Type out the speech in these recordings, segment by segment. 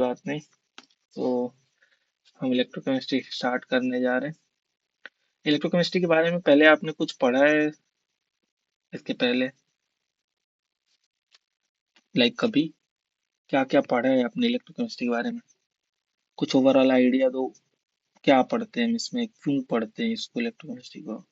बात नहीं। तो हम इलेक्ट्रोकेमिस्ट्री स्टार्ट करने जा रहे हैं। इलेक्ट्रोकेमिस्ट्री के बारे में पहले आपने कुछ पढ़ा है इसके पहले? लाइक कभी क्या क्या पढ़ा है आपने इलेक्ट्रोकेमिस्ट्री के बारे में? कुछ ओवरऑल आइडिया दो। क्या पढ़ते हैं हम इसमें, क्यों पढ़ते हैं इसको, इलेक्ट्रोकेमिस्ट्री को?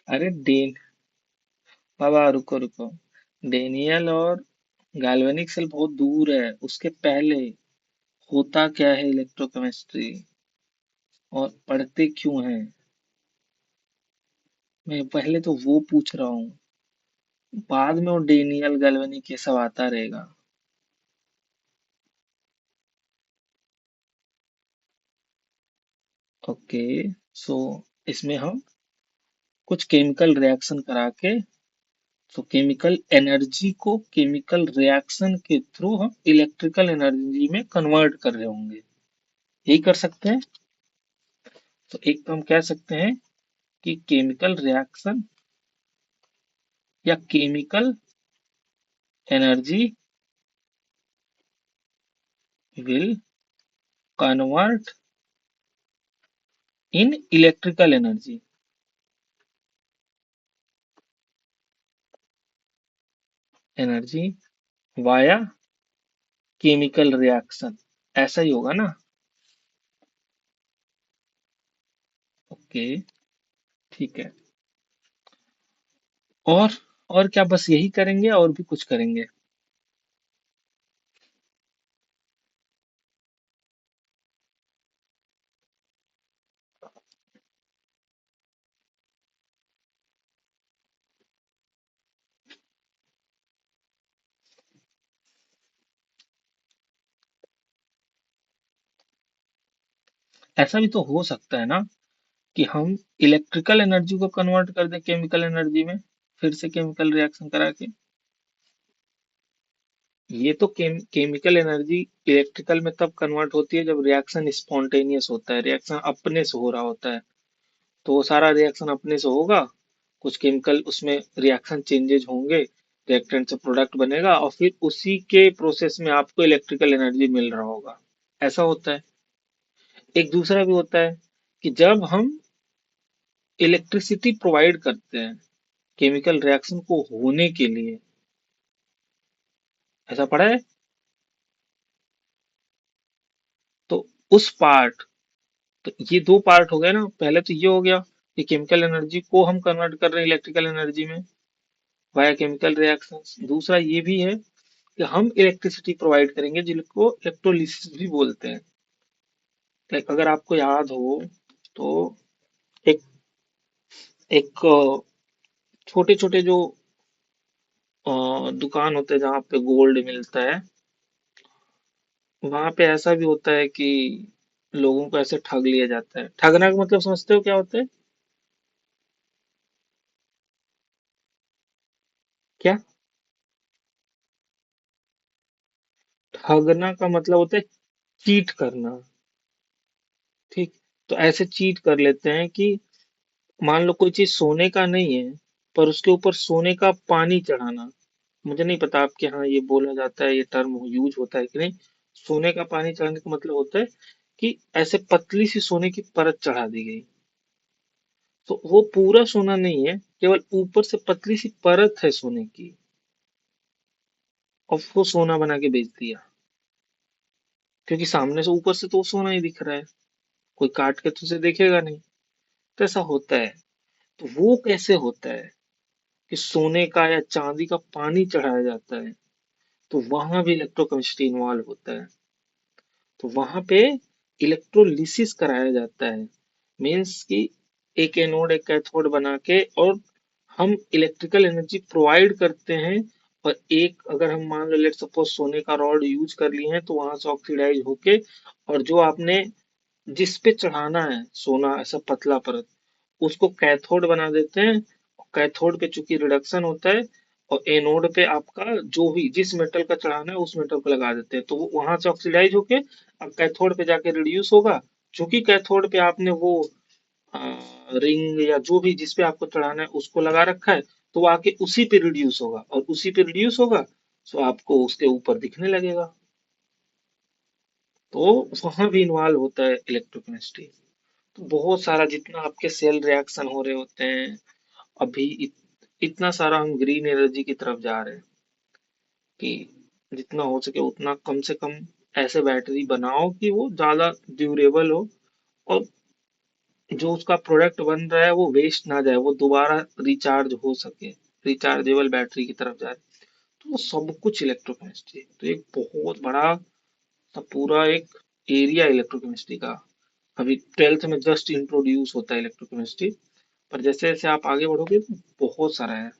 अरे डेन बाबा, रुको रुको। डेनियल और गैल्वेनिक सेल बहुत दूर है, उसके पहले होता क्या है इलेक्ट्रोकेमिस्ट्री, और पढ़ते क्यों हैं? मैं पहले तो वो पूछ रहा हूँ, बाद में वो डेनियल गैल्वेनिक ये सब आता रहेगा। ओके। सो इसमें हम कुछ केमिकल रिएक्शन करा के, सो केमिकल एनर्जी को केमिकल रिएक्शन के थ्रू हम इलेक्ट्रिकल एनर्जी में कन्वर्ट कर रहे होंगे। यही कर सकते हैं। तो एक तो हम कह सकते हैं कि केमिकल रिएक्शन या chemical energy will convert in electrical energy. Energy via chemical reaction, ऐसा ही होगा ना? ओके, ठीक है। और और क्या बस यही करेंगे, और भी कुछ करेंगे? ऐसा भी तो हो सकता है ना कि हम इलेक्ट्रिकल एनर्जी को कन्वर्ट कर दें केमिकल एनर्जी में, फिर से केमिकल रिएक्शन करा के। ये तो केमिकल एनर्जी इलेक्ट्रिकल में तब कन्वर्ट होती है जब रिएक्शन स्पॉन्टेनियस होता है, रिएक्शन अपने से हो रहा होता है। तो वो सारा रिएक्शन अपने से होगा, कुछ केमिकल उसमें रिएक्शन चेंजेज होंगे, रिएक्टेंट से प्रोडक्ट बनेगा, और फिर उसी के प्रोसेस में आपको इलेक्ट्रिकल एनर्जी मिल रहा होगा। ऐसा होता है। एक दूसरा भी होता है कि जब हम इलेक्ट्रिसिटी प्रोवाइड करते हैं केमिकल रिएक्शन को होने के लिए। ऐसा पढ़ा है? तो उस पार्ट, तो ये दो पार्ट हो गए ना। पहले तो ये हो गया कि केमिकल एनर्जी को हम कन्वर्ट कर रहे हैं इलेक्ट्रिकल एनर्जी में वाया केमिकल रिएक्शंस। दूसरा ये भी है कि हम इलेक्ट्रिसिटी प्रोवाइड करेंगे जिनको इलेक्ट्रोलिसिस भी बोलते हैं। लाइक अगर आपको याद हो तो एक एक छोटे छोटे जो दुकान होते हैं जहाँ पे गोल्ड मिलता है, वहां पे ऐसा भी होता है कि लोगों को ऐसे ठग लिया जाता है। ठगना का मतलब समझते हो क्या होता है? क्या? ठगना का मतलब होता है चीट करना। ठीक। तो ऐसे चीट कर लेते हैं कि मान लो कोई चीज सोने का नहीं है, पर उसके ऊपर सोने का पानी चढ़ाना। मुझे नहीं पता आपके यहाँ ये बोला जाता है, ये टर्म यूज होता है कि नहीं। सोने का पानी चढ़ाने का मतलब होता है कि ऐसे पतली सी सोने की परत चढ़ा दी गई। तो वो पूरा सोना नहीं है, केवल ऊपर से पतली सी परत है सोने की, और वो सोना बना के बेच दिया। क्योंकि सामने से ऊपर से तो वो सोना ही दिख रहा है, कोई काट के तो उसे देखेगा नहीं। तो ऐसा होता है। तो वो कैसे होता है कि सोने का या चांदी का पानी चढ़ाया जाता है? तो वहां भी इलेक्ट्रोकेमिस्ट्री इन्वॉल्व होता है। तो वहां पे इलेक्ट्रोलिसिस कराया जाता है। मीन्स कि एक एनोड एक कैथोड बना के, और हम इलेक्ट्रिकल एनर्जी प्रोवाइड करते हैं। और एक अगर हम मान लो लेट सपोज सोने का रॉड यूज कर लिए हैं, तो वहां से ऑक्सीडाइज होके, और जो आपने जिस पे चढ़ाना है सोना ऐसा पतला परत, उसको कैथोड बना देते हैं। कैथोड पे चूंकि रिडक्शन होता है, और एनोड पे आपका जो भी जिस मेटल का चढ़ाना है उस मेटल को लगा देते हैं, तो वो वहां से ऑक्सीडाइज होके अब कैथोड पे जाके रिड्यूस होगा। चूंकि कैथोड पे आपने वो रिंग या जो भी जिस पे आपको चढ़ाना है उसको लगा रखा है, तो वो आके उसी पे रिड्यूस होगा, और उसी पे रिड्यूस होगा तो आपको उसके ऊपर दिखने लगेगा। तो वहां भी इन्वॉल्व होता है इलेक्ट्रोकेमिस्ट्री। तो बहुत सारा जितना आपके सेल रिएक्शन हो रहे होते हैं, अभी इतना सारा हम ग्रीन एनर्जी की तरफ जा रहे हैं कि जितना हो सके उतना कम से कम ऐसे बैटरी बनाओ कि वो ज्यादा ड्यूरेबल हो, और जो उसका प्रोडक्ट बन रहा है वो वेस्ट ना जाए, वो दोबारा रिचार्ज हो सके, रिचार्जेबल बैटरी की तरफ जाए। तो वो सब कुछ इलेक्ट्रोकेमिस्ट्री, तो एक बहुत बड़ा सा पूरा एक एरिया इलेक्ट्रोकेमिस्ट्री का अभी 12th में जस्ट इंट्रोड्यूस होता है इलेक्ट्रोकेमिस्ट्री। पर जैसे जैसे आप आगे बढ़ोगे तो बहुत सारा है,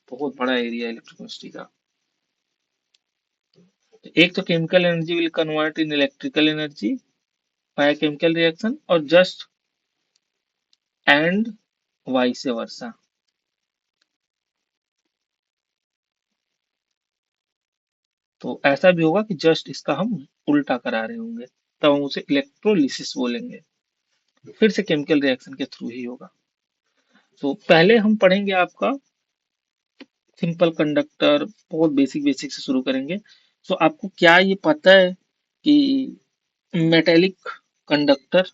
बहुत बड़ा एरिया इलेक्ट्रोकेमिस्ट्री का। एक तो chemical energy will convert in electrical energy by chemical reaction, और जस्ट एंड वाइस वर्सा। तो ऐसा भी होगा कि जस्ट इसका हम उल्टा करा रहे होंगे, तब हम उसे इलेक्ट्रोलिसिस बोलेंगे। फिर से केमिकल रिएक्शन के थ्रू ही होगा। तो पहले हम पढ़ेंगे आपका सिंपल कंडक्टर, बहुत बेसिक बेसिक से शुरू करेंगे। तो आपको क्या ये पता है कि मेटेलिक कंडक्टर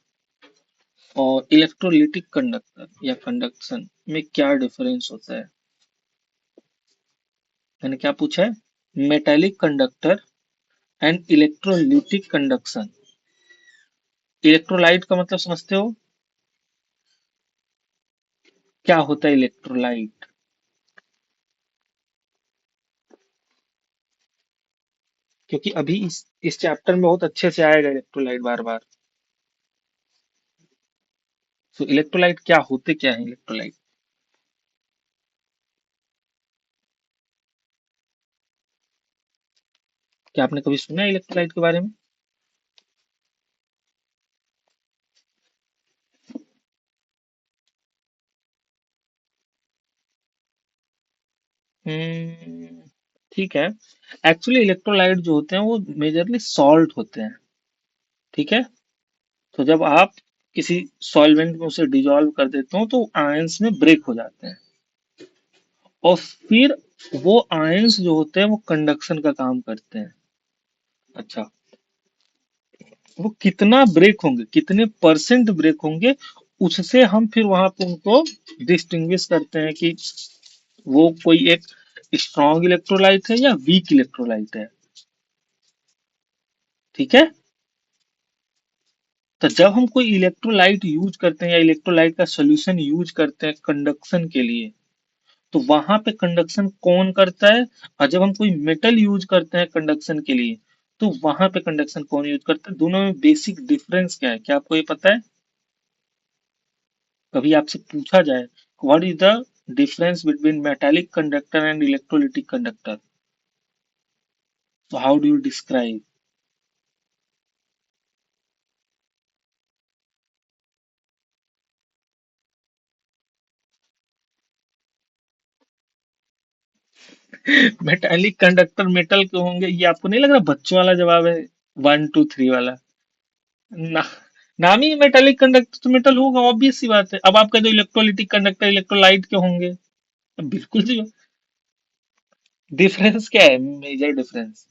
और इलेक्ट्रोलिटिक कंडक्टर या कंडक्शन में क्या डिफरेंस होता है? मैंने क्या पूछा है? Metallic conductor and electrolytic conduction. Electrolyte का मतलब समझते हो? क्या होता है इलेक्ट्रोलाइट? क्योंकि अभी इस चैप्टर में बहुत अच्छे से आएगा इलेक्ट्रोलाइट बार बार। तो इलेक्ट्रोलाइट क्या होते, क्या है इलेक्ट्रोलाइट? क्या आपने कभी सुना है इलेक्ट्रोलाइट के बारे में? हम्म, ठीक है। एक्चुअली इलेक्ट्रोलाइट जो होते हैं वो मेजरली सॉल्ट होते हैं। ठीक है। तो जब आप किसी सॉल्वेंट में उसे डिजोल्व कर देते हो तो आयंस में ब्रेक हो जाते हैं, और फिर वो आयंस जो होते हैं वो कंडक्शन का काम करते हैं। अच्छा, वो कितना ब्रेक होंगे, कितने परसेंट ब्रेक होंगे, उससे हम फिर वहां पे उनको डिस्टिंग्विश करते हैं कि वो कोई एक स्ट्रॉन्ग इलेक्ट्रोलाइट है या वीक इलेक्ट्रोलाइट है। ठीक है। तो जब हम कोई इलेक्ट्रोलाइट यूज करते हैं या इलेक्ट्रोलाइट का सोल्यूशन यूज करते हैं कंडक्शन के लिए, तो वहां पे कंडक्शन कौन करता है? और जब हम कोई मेटल यूज करते हैं कंडक्शन के लिए, तो वहां पे कंडक्शन कौन यूज करता है? दोनों में बेसिक डिफरेंस क्या है, क्या आपको ये पता है? कभी आपसे पूछा जाए what is the difference between metallic conductor and electrolytic conductor, तो how do you describe? Metallic conductor metal के होंगे, ये आपको नहीं लग रहा बच्चों वाला जवाब है? 1 2 3 वाला। ना, नाम ही मेटालिक कंडक्टर तो मेटल होगा, ऑब्वियस सी बात है। अब आप कहते हो इलेक्ट्रोलिटिक कंडक्टर इलेक्ट्रोलाइट के होंगे, अब बिल्कुल जी। डिफरेंस क्या है, मेजर डिफरेंस?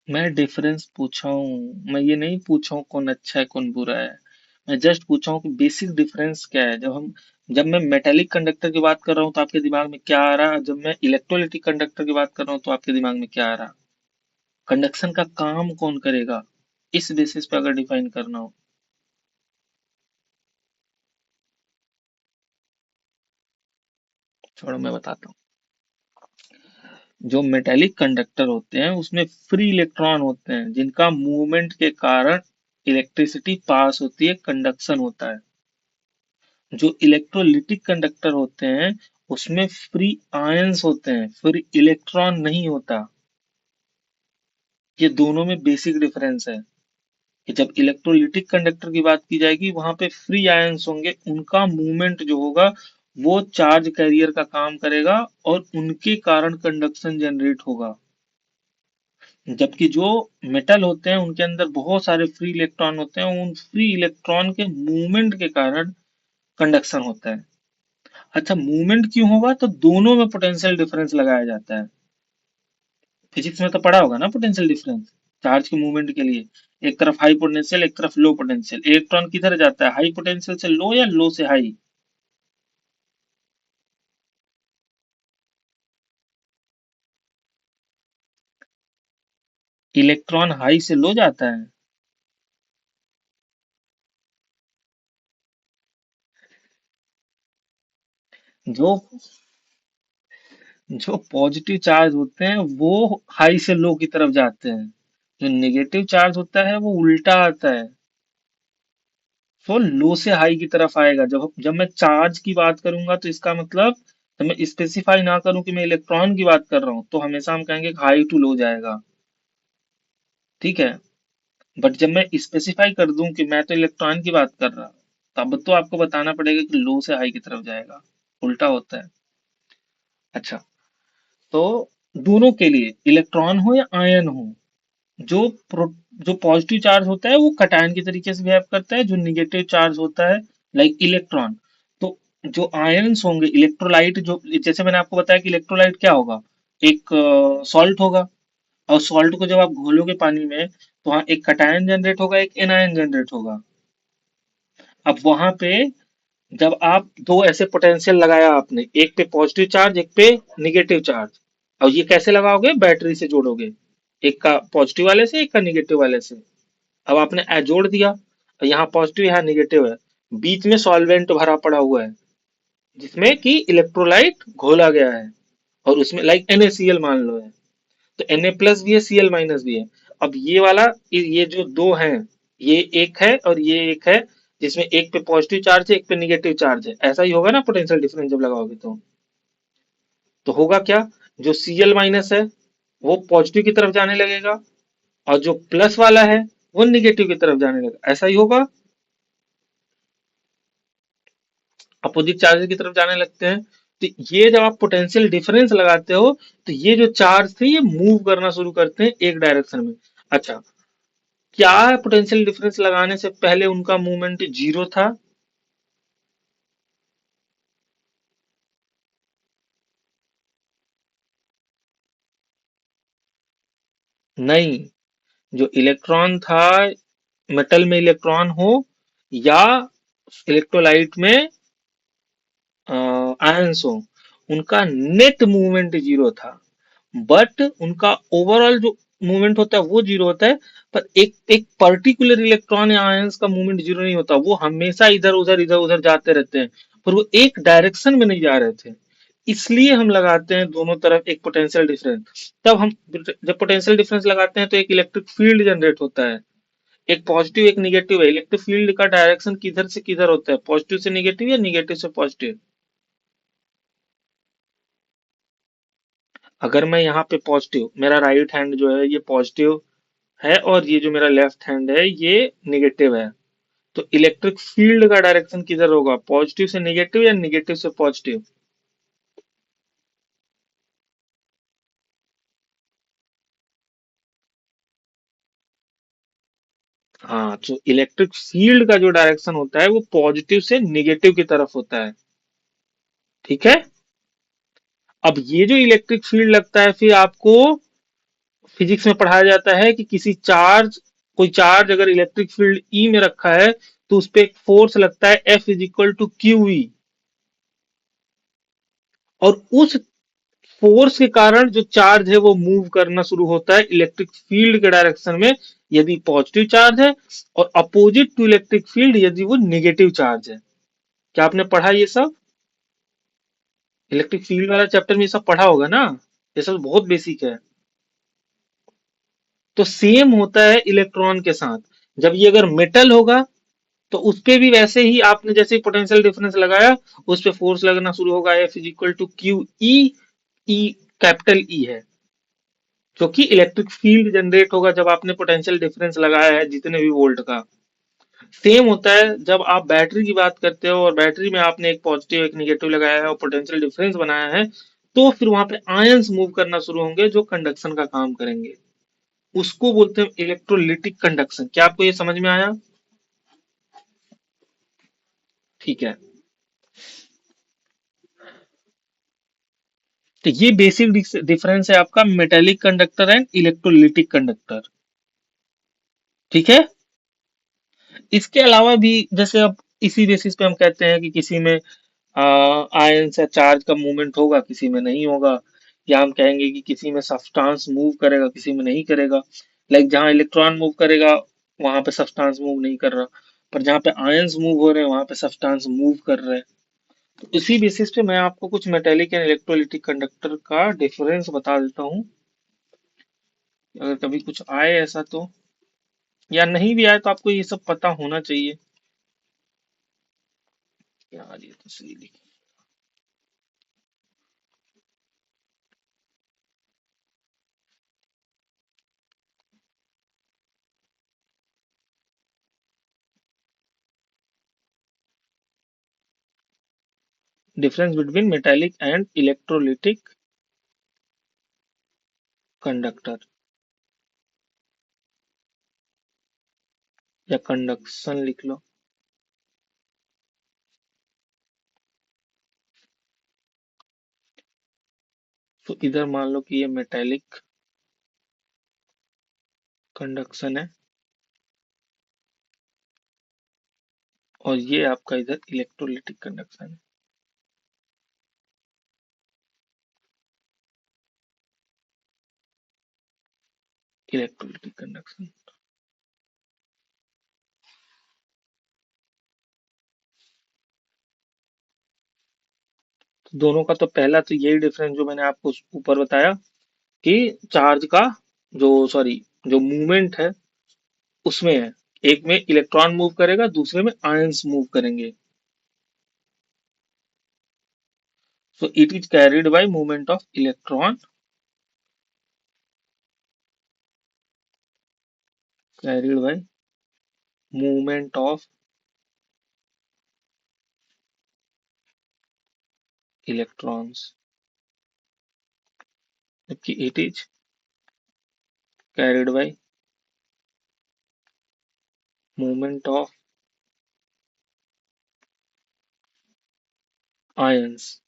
मैं डिफरेंस पूछा हूँ, मैं ये नहीं पूछा हूँ कौन अच्छा है कौन बुरा है। मैं जस्ट पूछा हूँ कि बेसिक डिफरेंस क्या है। जब मैं मेटेलिक कंडक्टर की बात कर रहा हूँ तो आपके दिमाग में क्या आ रहा है, जब मैं इलेक्ट्रोलिटिक कंडक्टर की बात कर रहा हूँ तो आपके दिमाग में क्या आ रहा? कंडक्शन का काम कौन करेगा, इस बेसिस पे अगर डिफाइन करना हो। छोड़ो, मैं बताता हूँ। जो मेटेलिक कंडक्टर होते हैं उसमें फ्री इलेक्ट्रॉन होते हैं जिनका मूवमेंट के कारण इलेक्ट्रिसिटी पास होती है, कंडक्शन होता है। जो इलेक्ट्रोलिटिक कंडक्टर होते हैं उसमें फ्री आयंस होते हैं, फ्री इलेक्ट्रॉन नहीं होता। ये दोनों में बेसिक डिफरेंस है। कि जब इलेक्ट्रोलिटिक कंडक्टर की बात की जाएगी वहां पे फ्री आयंस होंगे, उनका मूवमेंट जो होगा वो चार्ज कैरियर का काम करेगा और उनके कारण कंडक्शन जनरेट होगा। जबकि जो मेटल होते हैं उनके अंदर बहुत सारे फ्री इलेक्ट्रॉन होते हैं, उन फ्री इलेक्ट्रॉन के मूवमेंट के कारण कंडक्शन होता है। अच्छा, मूवमेंट क्यों होगा? तो दोनों में पोटेंशियल डिफरेंस लगाया जाता है। फिजिक्स में तो पढ़ा होगा ना पोटेंशियल डिफरेंस, चार्ज के मूवमेंट के लिए। एक तरफ हाई पोटेंशियल, एक तरफ लो पोटेंशियल। इलेक्ट्रॉन किधर जाता है, हाई पोटेंशियल से लो या लो से हाई? इलेक्ट्रॉन हाई से लो जाता है। जो जो पॉजिटिव चार्ज होते हैं वो हाई से लो की तरफ जाते हैं, जो नेगेटिव चार्ज होता है वो उल्टा आता है, वो लो से हाई की तरफ आएगा। जब जब मैं चार्ज की बात करूंगा तो इसका मतलब, जब मैं स्पेसिफाई ना करूं कि मैं इलेक्ट्रॉन की बात कर रहा हूं, तो हमेशा हम कहेंगे हाई टू लो जाएगा। ठीक है। बट जब मैं स्पेसिफाई कर दूं कि मैं तो इलेक्ट्रॉन की बात कर रहा, तब तो आपको बताना पड़ेगा कि लो से हाई की तरफ जाएगा, उल्टा होता है। अच्छा, तो दोनों के लिए, इलेक्ट्रॉन हो या आयन हो, जो प्रो, जो पॉजिटिव चार्ज होता है वो कटायन की तरीके से बिहेव करता है, जो निगेटिव चार्ज होता है लाइक इलेक्ट्रॉन, तो जो आयंस होंगे, इलेक्ट्रोलाइट, जो जैसे मैंने आपको बताया कि इलेक्ट्रोलाइट क्या होगा, एक सॉल्ट होगा। और सॉल्ट को जब आप घोलोगे पानी में तो वहां एक कटायन जनरेट होगा, एक एनायन जनरेट होगा। अब वहां पे जब आप दो ऐसे पोटेंशियल लगाया आपने, एक पे पॉजिटिव चार्ज, एक पे निगेटिव चार्ज, और ये कैसे लगाओगे, बैटरी से जोड़ोगे, एक का पॉजिटिव वाले से, एक का निगेटिव वाले से। अब आपने जोड़ दिया, और यहाँ पॉजिटिव यहाँ निगेटिव है, बीच में सॉल्वेंट भरा पड़ा हुआ है जिसमें कि इलेक्ट्रोलाइट घोला गया है, और उसमें लाइक NaCl मान लो है, तो Na प्लस भी है, Cl माइनस भी है। अब ये वाला, ये जो दो हैं, ये एक है और ये एक है, जिसमें एक पे पॉजिटिव चार्ज है, एक पे निगेटिव चार्ज है। ऐसा ही होगा ना पोटेंशियल डिफरेंस जब लगाओगे तो होगा क्या, जो Cl माइनस है वो पॉजिटिव की तरफ जाने लगेगा, और जो प्लस वाला है वो निगेटिव की तरफ जाने लगेगा। ऐसा ही होगा, अपोजिट चार्जेस की तरफ जाने लगते हैं। तो ये जब आप पोटेंशियल डिफरेंस लगाते हो, तो ये जो चार्ज थे ये मूव करना शुरू करते हैं एक डायरेक्शन में। अच्छा, क्या पोटेंशियल डिफरेंस लगाने से पहले उनका मूवमेंट जीरो था? नहीं, जो इलेक्ट्रॉन था, मेटल में इलेक्ट्रॉन हो या इलेक्ट्रोलाइट में आयंस हो, उनका नेट मूवमेंट जीरो था। बट उनका ओवरऑल जो मूवमेंट होता है वो जीरो होता है। पर एक एक पर्टिकुलर इलेक्ट्रॉन या आयंस का मूवमेंट जीरो नहीं होता, वो हमेशा इधर उधर जाते रहते हैं, पर वो एक डायरेक्शन में नहीं जा रहे थे। इसलिए हम लगाते हैं दोनों तरफ एक पोटेंशियल डिफरेंस। तब हम जब पोटेंशियल डिफरेंस लगाते हैं तो एक इलेक्ट्रिक फील्ड जनरेट होता है, एक पॉजिटिव एक निगेटिव है। इलेक्ट्रिक फील्ड का डायरेक्शन किधर से किधर होता है, पॉजिटिव से निगेटिव या निगेटिव से पॉजिटिव? अगर मैं यहाँ पे पॉजिटिव, मेरा राइट हैंड जो है ये पॉजिटिव है, और ये जो मेरा लेफ्ट हैंड है ये निगेटिव है, तो इलेक्ट्रिक फील्ड का डायरेक्शन किधर होगा, पॉजिटिव से निगेटिव या निगेटिव से पॉजिटिव? हाँ, तो इलेक्ट्रिक फील्ड का जो डायरेक्शन होता है वो पॉजिटिव से निगेटिव की तरफ होता है। ठीक है। अब ये जो इलेक्ट्रिक फील्ड लगता है, फिर आपको फिजिक्स में पढ़ाया जाता है कि किसी चार्ज, कोई चार्ज अगर इलेक्ट्रिक फील्ड ई में रखा है तो उस पर एक फोर्स लगता है F is equal to Q E, और उस फोर्स के कारण जो चार्ज है वो मूव करना शुरू होता है इलेक्ट्रिक फील्ड के डायरेक्शन में, यदि पॉजिटिव चार्ज है, और अपोजिट टू इलेक्ट्रिक फील्ड यदि वो निगेटिव चार्ज है। क्या आपने पढ़ा ये सब? इलेक्ट्रिक फील्ड वाला चैप्टर में ये सब पढ़ा होगा ना, ये सब बहुत बेसिक है। तो सेम होता है इलेक्ट्रॉन के साथ। जब ये अगर मेटल होगा तो उस पे भी वैसे ही आपने जैसे पोटेंशियल डिफरेंस लगाया, उस पे फोर्स लगना शुरू होगा, F is equal to Q E. E capital E है। क्योंकि इलेक्ट्रिक फील्ड जनरेट होगा जब आपने पोटेंशियल डिफरेंस लगाया है जितने भी वोल्ट का। सेम होता है जब आप बैटरी की बात करते हो और बैटरी में आपने एक पॉजिटिव एक निगेटिव लगाया है और पोटेंशियल डिफरेंस बनाया है, तो फिर वहां पे आयंस मूव करना शुरू होंगे जो कंडक्शन का काम करेंगे। उसको बोलते हैं इलेक्ट्रोलिटिक कंडक्शन। क्या आपको ये समझ में आया? ठीक है। तो ये बेसिक डिफरेंस है आपका metallic conductor and electrolytic conductor. ठीक है। इसके अलावा भी जैसे अब इसी बेसिस पे हम कहते हैं कि किसी में आयन या चार्ज का मूवमेंट होगा, किसी में नहीं होगा। या हम कहेंगे कि किसी में सब्सटेंस मूव करेगा, किसी में नहीं करेगा। लाइक जहां इलेक्ट्रॉन मूव करेगा वहां पे सब्सटेंस मूव नहीं कर रहा, पर जहां पे आयंस मूव हो रहे हैं वहां पे सब्सटेंस मूव कर रहे हैं। तो इसी बेसिस पे मैं आपको कुछ मेटेलिक एंड इलेक्ट्रोलिटिक कंडक्टर का डिफरेंस बता देता हूँ, अगर कभी कुछ आए ऐसा तो। या नहीं भी आए तो आपको ये सब पता होना चाहिए। यार ये तो सही लिखा। Difference between metallic and electrolytic conductor या कंडक्शन लिख लो। तो इधर मान लो कि ये मेटेलिक कंडक्शन है और ये आपका इधर इलेक्ट्रोलिटिक कंडक्शन है। Electrolytic conduction. तो दोनों का तो पहला तो यही डिफरेंस जो मैंने आपको ऊपर बताया कि चार्ज का जो सॉरी जो मूवमेंट है उसमें है। एक में इलेक्ट्रॉन मूव करेगा, दूसरे में आयंस मूव करेंगे। So it is carried by movement of electron, carried by movement of electrons, जबकि it is carried by movement of ions.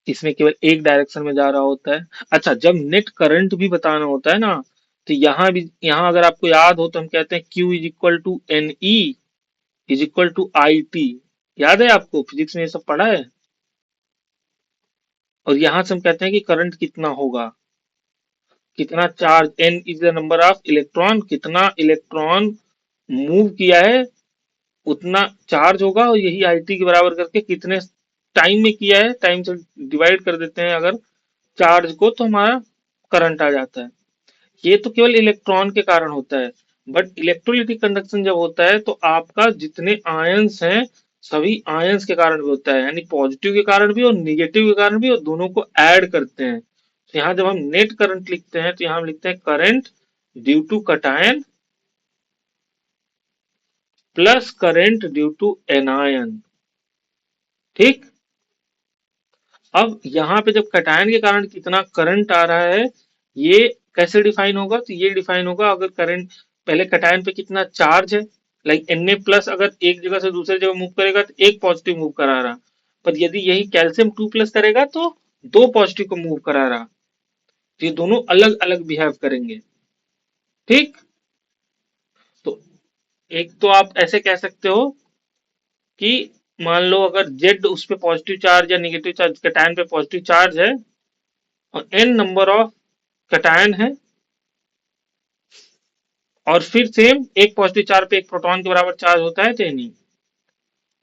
इसमें केवल एक डायरेक्शन में जा रहा होता है। अच्छा, जब नेट करंट भी बताना होता है ना, तो यहाँ अगर आपको याद हो तो हम कहते हैं Q is equal to N E is equal to I T. याद है आपको? फिजिक्स में ये सब पढ़ा है। और यहां से हम कहते हैं कि करंट कितना होगा, कितना charge, N is the number of electron, कितना इलेक्ट्रॉन मूव किया है उतना चार्ज होगा, और यही आई टी के बराबर करके कितने टाइम में किया है, टाइम से डिवाइड कर देते हैं अगर चार्ज को, तो हमारा करंट आ जाता है। ये तो केवल इलेक्ट्रॉन के कारण होता है। बट इलेक्ट्रोलिटिक कंडक्शन जब होता है तो आपका जितने आयंस हैं सभी आयंस के कारण भी होता है, यानी पॉजिटिव के कारण भी और निगेटिव के कारण भी, और दोनों को ऐड करते हैं। तो यहाँ जब हम नेट करंट लिखते हैं तो यहाँ हम लिखते हैं current due to cation plus current due to anion. ठीक। अब यहाँ पे जब कटायन के कारण कितना करंट आ रहा है, ये कैसे डिफाइन होगा? तो ये डिफाइन होगा अगर करंट पहले कटायन पे कितना चार्ज है, लाइक Na प्लस अगर एक जगह से दूसरी जगह मूव करेगा तो एक पॉजिटिव मूव करा रहा, पर यदि यही कैल्शियम 2 प्लस करेगा तो दो पॉजिटिव को मूव करा रहा। तो ये दोनों अलग अलग बिहेव करेंगे। ठीक। तो एक तो आप ऐसे कह सकते हो कि मान लो अगर जेड उस पे पॉजिटिव चार्ज या निगेटिव चार्ज, कटायन पे पॉजिटिव चार्ज है और एन नंबर ऑफ कटायन है, और फिर सेम एक पॉजिटिव चार्ज पे एक प्रोटॉन के बराबर चार्ज होता है तो नहीं।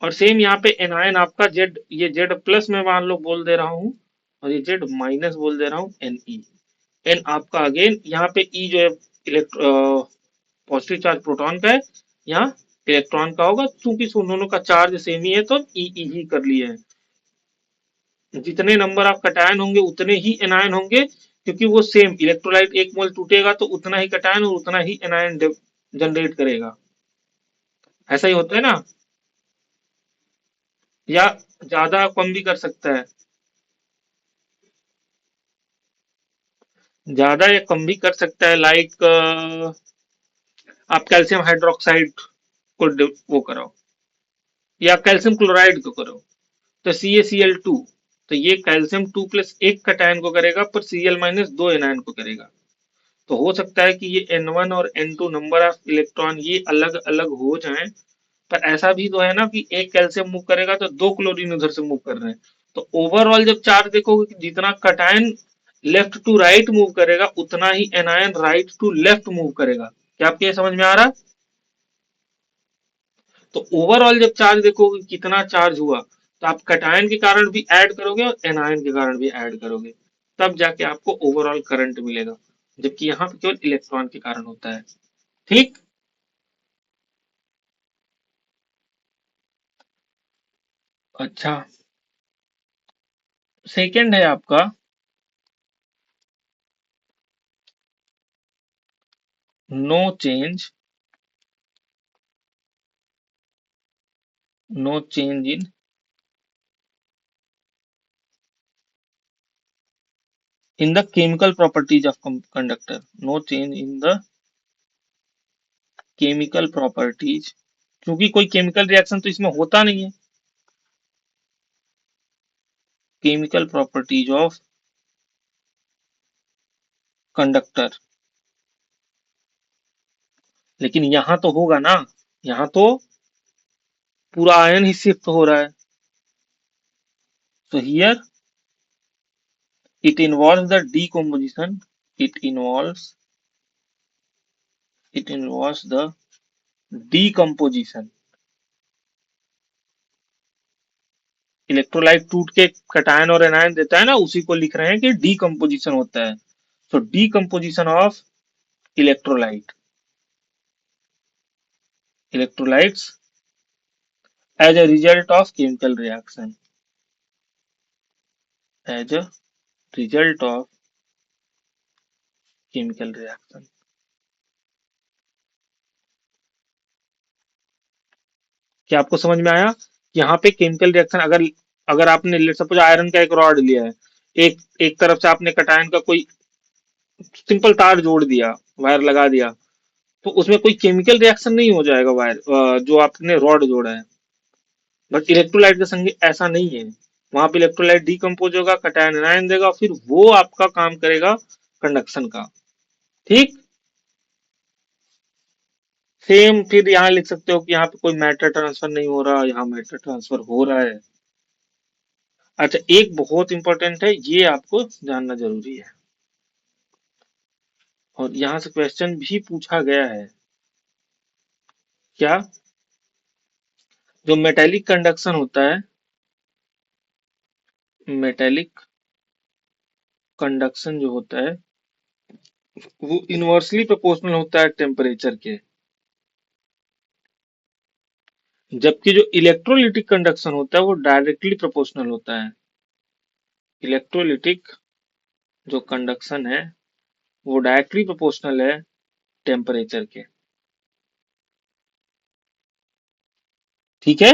और सेम यहाँ पे एनायन आपका जेड, ये जेड प्लस में मान लो बोल दे रहा हूँ और ये जेड माइनस बोल दे रहा हूँ, एन ई। एन आपका अगेन यहाँ पे ई जो है इलेक्ट्रो पॉजिटिव चार्ज प्रोटॉन का है, यहाँ इलेक्ट्रॉन का होगा। चूंकि दोनों का चार्ज सेम ही है तो ई ई ही कर लिए हैं। जितने नंबर ऑफ कटायन होंगे उतने ही एनायन होंगे, क्योंकि वो सेम इलेक्ट्रोलाइट एक मोल टूटेगा तो उतना ही कटायन और उतना ही एनायन जनरेट करेगा। ऐसा ही होता है ना? या ज्यादा कम भी कर सकता है? ज्यादा या कम भी कर सकता है, लाइक आप कैल्शियम हाइड्रोक्साइड को वो करो, या कैल्शियम क्लोराइड को करो, तो CaCl2, तो ये कैल्शियम 2+1 कटायन को करेगा पर Cl-2 एनायन को करेगा। तो हो सकता है कि ये N1 और N2 नंबर ऑफ इलेक्ट्रॉन ये अलग अलग हो जाएं, पर ऐसा भी तो है ना कि एक कैल्शियम मूव करेगा तो दो क्लोरीन उधर से मूव कर रहे हैं। तो ओवरऑल जब चार्ज देखोगे कि जितना cation left to right move करेगा उतना ही anion right to left move करेगा। क्या आपके ये समझ में आ रहा? तो ओवरऑल जब चार्ज देखोगे कितना चार्ज हुआ, तो आप कटायन के कारण भी ऐड करोगे और एनायन के कारण भी ऐड करोगे, तब जाके आपको ओवरऑल करंट मिलेगा। जबकि यहाँ पे केवल इलेक्ट्रॉन के कारण होता है। ठीक। अच्छा, सेकंड है आपका, no change, no change in the chemical properties of conductor, no change in the chemical properties, क्योंकि कोई केमिकल रिएक्शन तो इसमें होता नहीं है। केमिकल प्रॉपर्टीज ऑफ कंडक्टर, लेकिन यहां तो होगा ना, यहाँ तो पूरा आयन ही शिफ्ट हो रहा है। So here it involves the decomposition. It involves it involves the decomposition. Electrolyte टूट के कटायन और एनायन देता है ना, उसी को लिख रहे हैं कि डीकम्पोजिशन होता है। So decomposition of electrolyte, electrolytes as a result of chemical reaction, as a result of chemical reaction। क्या आपको समझ में आया? यहाँ पे केमिकल रिएक्शन, अगर अगर आपने लेट सपोज आयरन का एक रॉड लिया है, एक एक तरफ से आपने कटायन का कोई सिंपल तार जोड़ दिया, वायर लगा दिया, तो उसमें कोई केमिकल रिएक्शन नहीं हो जाएगा वायर, जो आपने रॉड जोड़ा है। बट इलेक्ट्रोलाइट के संग ऐसा नहीं है, वहां पे इलेक्ट्रोलाइट डिकम्पोज होगा, कटायन एनायन देगा, फिर वो आपका काम करेगा कंडक्शन का। ठीक। सेम फिर यहाँ लिख सकते हो कि यहाँ पे कोई मैटर ट्रांसफर नहीं हो रहा, यहाँ मैटर ट्रांसफर हो रहा है। अच्छा, एक बहुत इंपॉर्टेंट है, ये आपको जानना जरूरी है, और यहाँ से क्वेश्चन भी पूछा गया है। क्या? जो मेटेलिक कंडक्शन होता है, मेटेलिक कंडक्शन जो होता है वो इनवर्सली प्रोपोर्शनल होता है टेम्परेचर के, जबकि जो इलेक्ट्रोलिटिक कंडक्शन होता है वो डायरेक्टली प्रोपोर्शनल होता है। इलेक्ट्रोलिटिक जो कंडक्शन है वो डायरेक्टली प्रोपोर्शनल है टेम्परेचर के। ठीक है?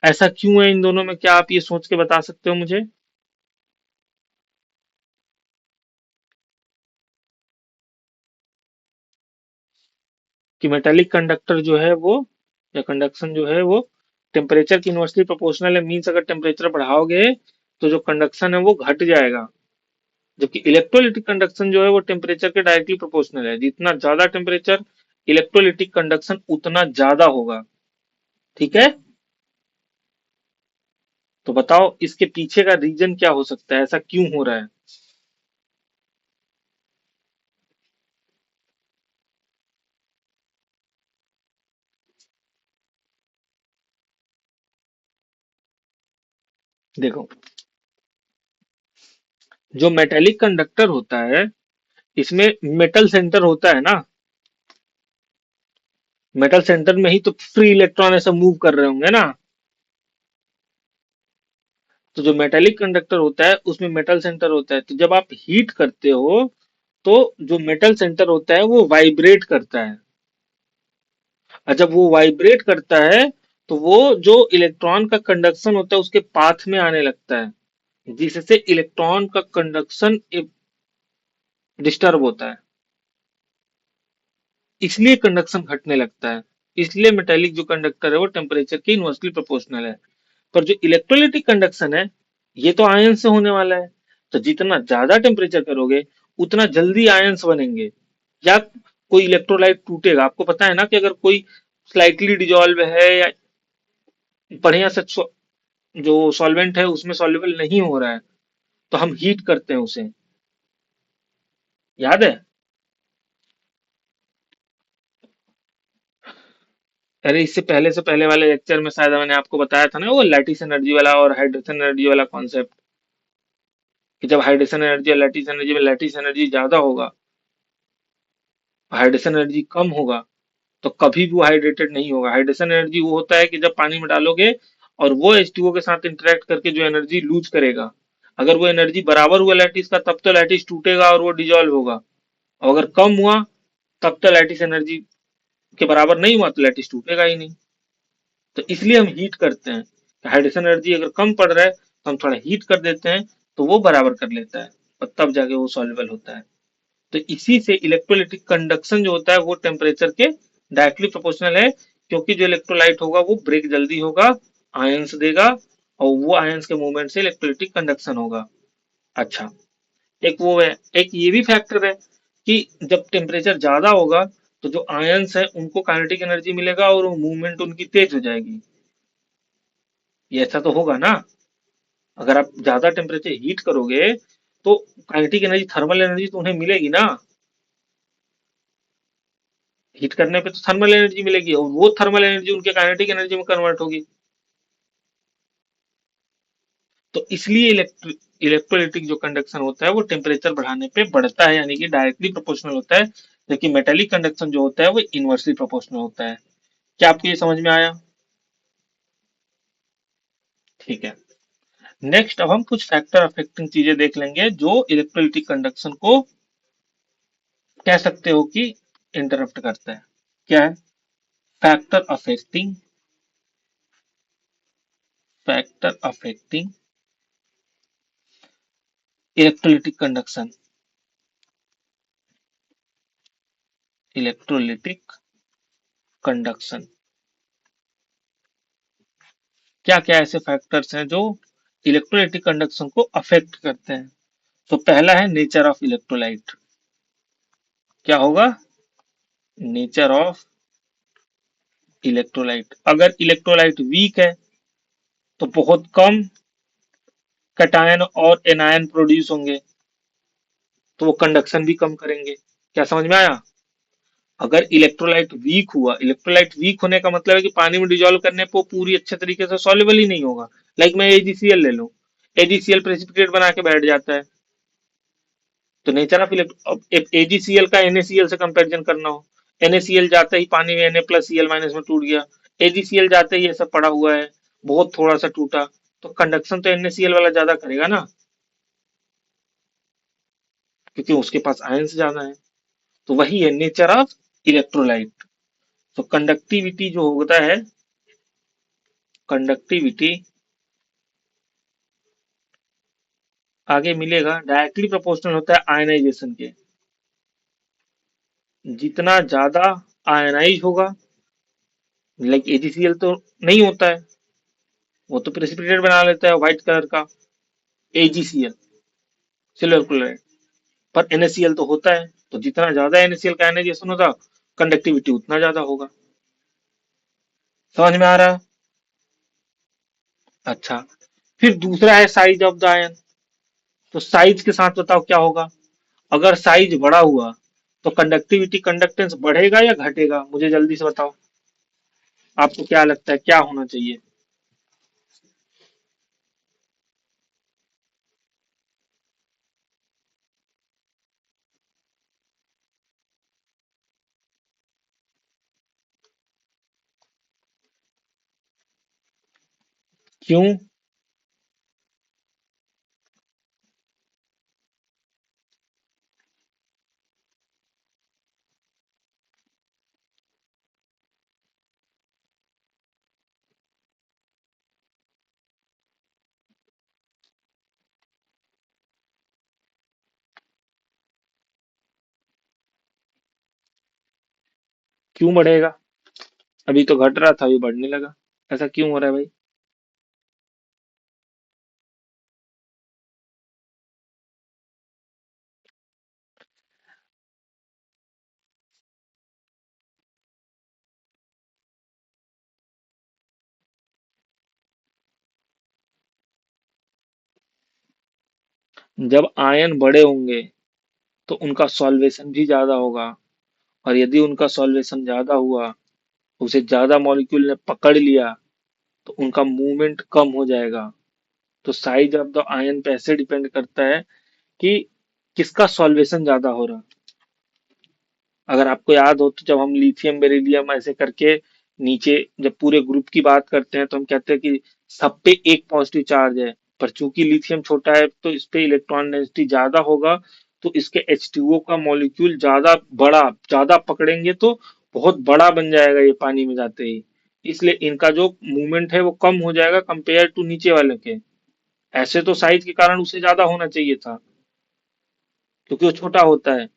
ऐसा क्यों है इन दोनों में, क्या आप ये सोच के बता सकते हो मुझे? कि मेटेलिक कंडक्टर जो है वो, या कंडक्शन जो है वो टेम्परेचर की इनवर्सली प्रोपोर्शनल है, मीन्स अगर टेम्परेचर बढ़ाओगे तो जो कंडक्शन है वो घट जाएगा। जबकि इलेक्ट्रोलिटिक कंडक्शन जो है वो टेम्परेचर के डायरेक्टली प्रोपोर्शनल है, जितना ज्यादा टेम्परेचर इलेक्ट्रोलिटिक कंडक्शन उतना ज्यादा होगा। ठीक है? तो बताओ इसके पीछे का रीजन क्या हो सकता है, ऐसा क्यों हो रहा है? देखो, जो मेटेलिक कंडक्टर होता है इसमें मेटल सेंटर होता है ना, मेटल सेंटर में ही तो फ्री इलेक्ट्रॉन ऐसा मूव कर रहे होंगे ना। तो जो मेटेलिक कंडक्टर होता है उसमें मेटल सेंटर होता है, तो जब आप हीट करते हो तो जो मेटल सेंटर होता है वो वाइब्रेट करता है। और जब वो वाइब्रेट करता है तो वो जो इलेक्ट्रॉन का कंडक्शन होता है उसके पाथ में आने लगता है, जिससे इलेक्ट्रॉन का कंडक्शन डिस्टर्ब होता है, इसलिए कंडक्शन घटने लगता है। इसलिए मेटेलिक जो कंडक्टर है वो टेम्परेचर के इनवर्सली प्रोपोर्शनल है। पर जो इलेक्ट्रोलाइटिक कंडक्शन है ये तो आयन से होने वाला है, तो जितना ज्यादा टेम्परेचर करोगे उतना जल्दी आयन्स बनेंगे, या कोई इलेक्ट्रोलाइट टूटेगा। आपको पता है ना कि अगर कोई स्लाइटली डिजॉल्व है या बढ़िया से जो सॉल्वेंट है उसमें सॉल्युबल नहीं हो रहा है, तो हम हीट करते हैं उसे, याद है? अरे इससे पहले से पहले वाले लेक्चर में शायद मैंने आपको बताया था ना, वो लैटिस एनर्जी वाला और हाइड्रोजन एनर्जी वाला कॉन्सेप्ट, कि जब हाइड्रोजन एनर्जी और लैटिस एनर्जी में लैटिस एनर्जी ज्यादा होगा, हाइड्रोजन एनर्जी कम होगा, तो कभी भी वो हाइड्रेटेड नहीं होगा। हाइड्रोजन एनर्जी वो होता है कि जब पानी में डालोगे और वो H2O के साथ इंटरेक्ट करके जो एनर्जी लूज करेगा, अगर वो एनर्जी बराबर हुआ लैटिस का तब तो लैटिस टूटेगा और वो डिजॉल्व होगा, और अगर कम हुआ तब तो लैटिस एनर्जी के बराबर नहीं हुआ तो लैटिस टूटेगा ही नहीं। तो इसलिए हम हीट करते हैं। हाइड्रोजन एनर्जी अगर कम पड़ रहा है तो हम थोड़ा हीट कर देते हैं, तो वो बराबर कर लेता है और तब जाके वो सॉल्युबल होता है। तो इसी से इलेक्ट्रोलाइटिक कंडक्शन जो होता है वो टेम्परेचर के डायरेक्टली प्रोपोर्शनल है, क्योंकि जो इलेक्ट्रोलाइट होगा वो ब्रेक जल्दी होगा, आयंस देगा, और वो आयंस के मूवमेंट से इलेक्ट्रोलाइटिक कंडक्शन होगा। अच्छा, एक वो है, एक ये भी फैक्टर है कि जब टेम्परेचर ज्यादा होगा तो जो आयंस है उनको काइनेटिक एनर्जी मिलेगा और वो मूवमेंट उनकी तेज हो जाएगी। ये ऐसा तो होगा ना? अगर आप ज्यादा टेम्परेचर हीट करोगे तो काइनेटिक एनर्जी, थर्मल एनर्जी तो उन्हें मिलेगी ना। हीट करने पे तो थर्मल एनर्जी मिलेगी और वो थर्मल एनर्जी उनके काइनेटिक एनर्जी में कन्वर्ट होगी। तो इसलिए इलेक्ट्रोलाइटिक जो कंडक्शन होता है वो टेम्परेचर बढ़ाने पे बढ़ता है, यानी कि डायरेक्टली प्रोपोर्शनल होता है। जबकि मेटेलिक कंडक्शन जो होता है वो इनवर्सली प्रोपोर्शनल होता है। क्या आपको ये समझ में आया? ठीक है। नेक्स्ट अब हम कुछ फैक्टर अफेक्टिंग चीजें देख लेंगे जो इलेक्ट्रोलाइटिक कंडक्शन को कह सकते हो कि इंटरप्ट करता है। क्या है? Factor affecting, factor affecting electrolytic conduction, electrolytic conduction. क्या क्या ऐसे फैक्टर्स हैं जो इलेक्ट्रोलाइटिक कंडक्शन को अफेक्ट करते हैं? तो पहला है नेचर ऑफ इलेक्ट्रोलाइट। क्या होगा? Nature of electrolyte. अगर इलेक्ट्रोलाइट वीक है तो बहुत कम कैटायन और एनायन प्रोड्यूस होंगे, तो वो कंडक्शन भी कम करेंगे। क्या समझ में आया? अगर इलेक्ट्रोलाइट वीक हुआ, इलेक्ट्रोलाइट वीक होने का मतलब है कि पानी में डिजोल्व करने पर वो पूरी अच्छे तरीके से सॉल्युबल ही नहीं होगा। लाइक मैं एजीसीएल ले लूं, एजीसीएल प्रेसिपिटेट बना के बैठ जाता है। तो नेचर ऑफ एजीसीएल का एनएसीएल से कंपैरिजन करना हो, एनएसीएल जाते ही पानी में Na प्लस सीएल माइनस में टूट गया, एजीसीएल जाते ही ये सब पड़ा हुआ है, बहुत थोड़ा सा टूटा, तो कंडक्शन तो एनएसीएल वाला ज्यादा करेगा ना, क्योंकि उसके पास आयंस ज्यादा है। तो वही है नेचर ऑफ इलेक्ट्रोलाइट। तो कंडक्टिविटी जो होता है, कंडक्टिविटी आगे मिलेगा डायरेक्टली प्रोपोर्शनल होता है आयनाइजेशन के। जितना ज्यादा आयनाइज होगा, लाइक एजीसीएल तो नहीं होता है, वो तो प्रेसिपिटेट बना लेता है व्हाइट कलर का, एजीसीएल, सिल्वर क्लोराइड। पर एनएसीएल तो होता है, तो जितना ज्यादा एनएसीएल का आयनाइजेशन होगा कंडक्टिविटी उतना ज्यादा होगा। समझ में आ रहा है? अच्छा, फिर दूसरा है साइज ऑफ द आयन। तो साइज के साथ बताओ क्या होगा? अगर साइज बड़ा हुआ तो कंडक्टिविटी, कंडक्टेंस बढ़ेगा या घटेगा? मुझे जल्दी से बताओ, आपको क्या लगता है क्या होना चाहिए? क्यों? क्यों बढ़ेगा? अभी तो घट रहा था, अभी बढ़ने लगा। ऐसा क्यों हो रहा है भाई? जब आयन बड़े होंगे तो उनका सॉल्वेशन भी ज्यादा होगा, और यदि उनका सॉल्वेशन ज्यादा हुआ, उसे ज्यादा मॉलिक्यूल ने पकड़ लिया, तो उनका मूवमेंट कम हो जाएगा। तो साइज ऑफ द आयन पे ऐसे डिपेंड करता है कि किसका सॉल्वेशन ज्यादा हो रहा। अगर आपको याद हो तो जब हम लिथियम बेरिलियम ऐसे करके नीचे, जब पूरे ग्रुप की बात करते हैं तो हम कहते हैं कि सब पे एक पॉजिटिव चार्ज है। पर चूंकि लिथियम छोटा है तो इस पे इलेक्ट्रॉन डेंसिटी ज्यादा होगा, तो इसके H2O का मॉलिक्यूल ज्यादा बड़ा, ज्यादा पकड़ेंगे तो बहुत बड़ा बन जाएगा ये पानी में जाते ही। इसलिए इनका जो मूवमेंट है वो कम हो जाएगा कंपेयर टू नीचे वाले के। ऐसे तो साइज के कारण उसे ज्यादा होना चाहिए था, क्योंकि वो छोटा होता है।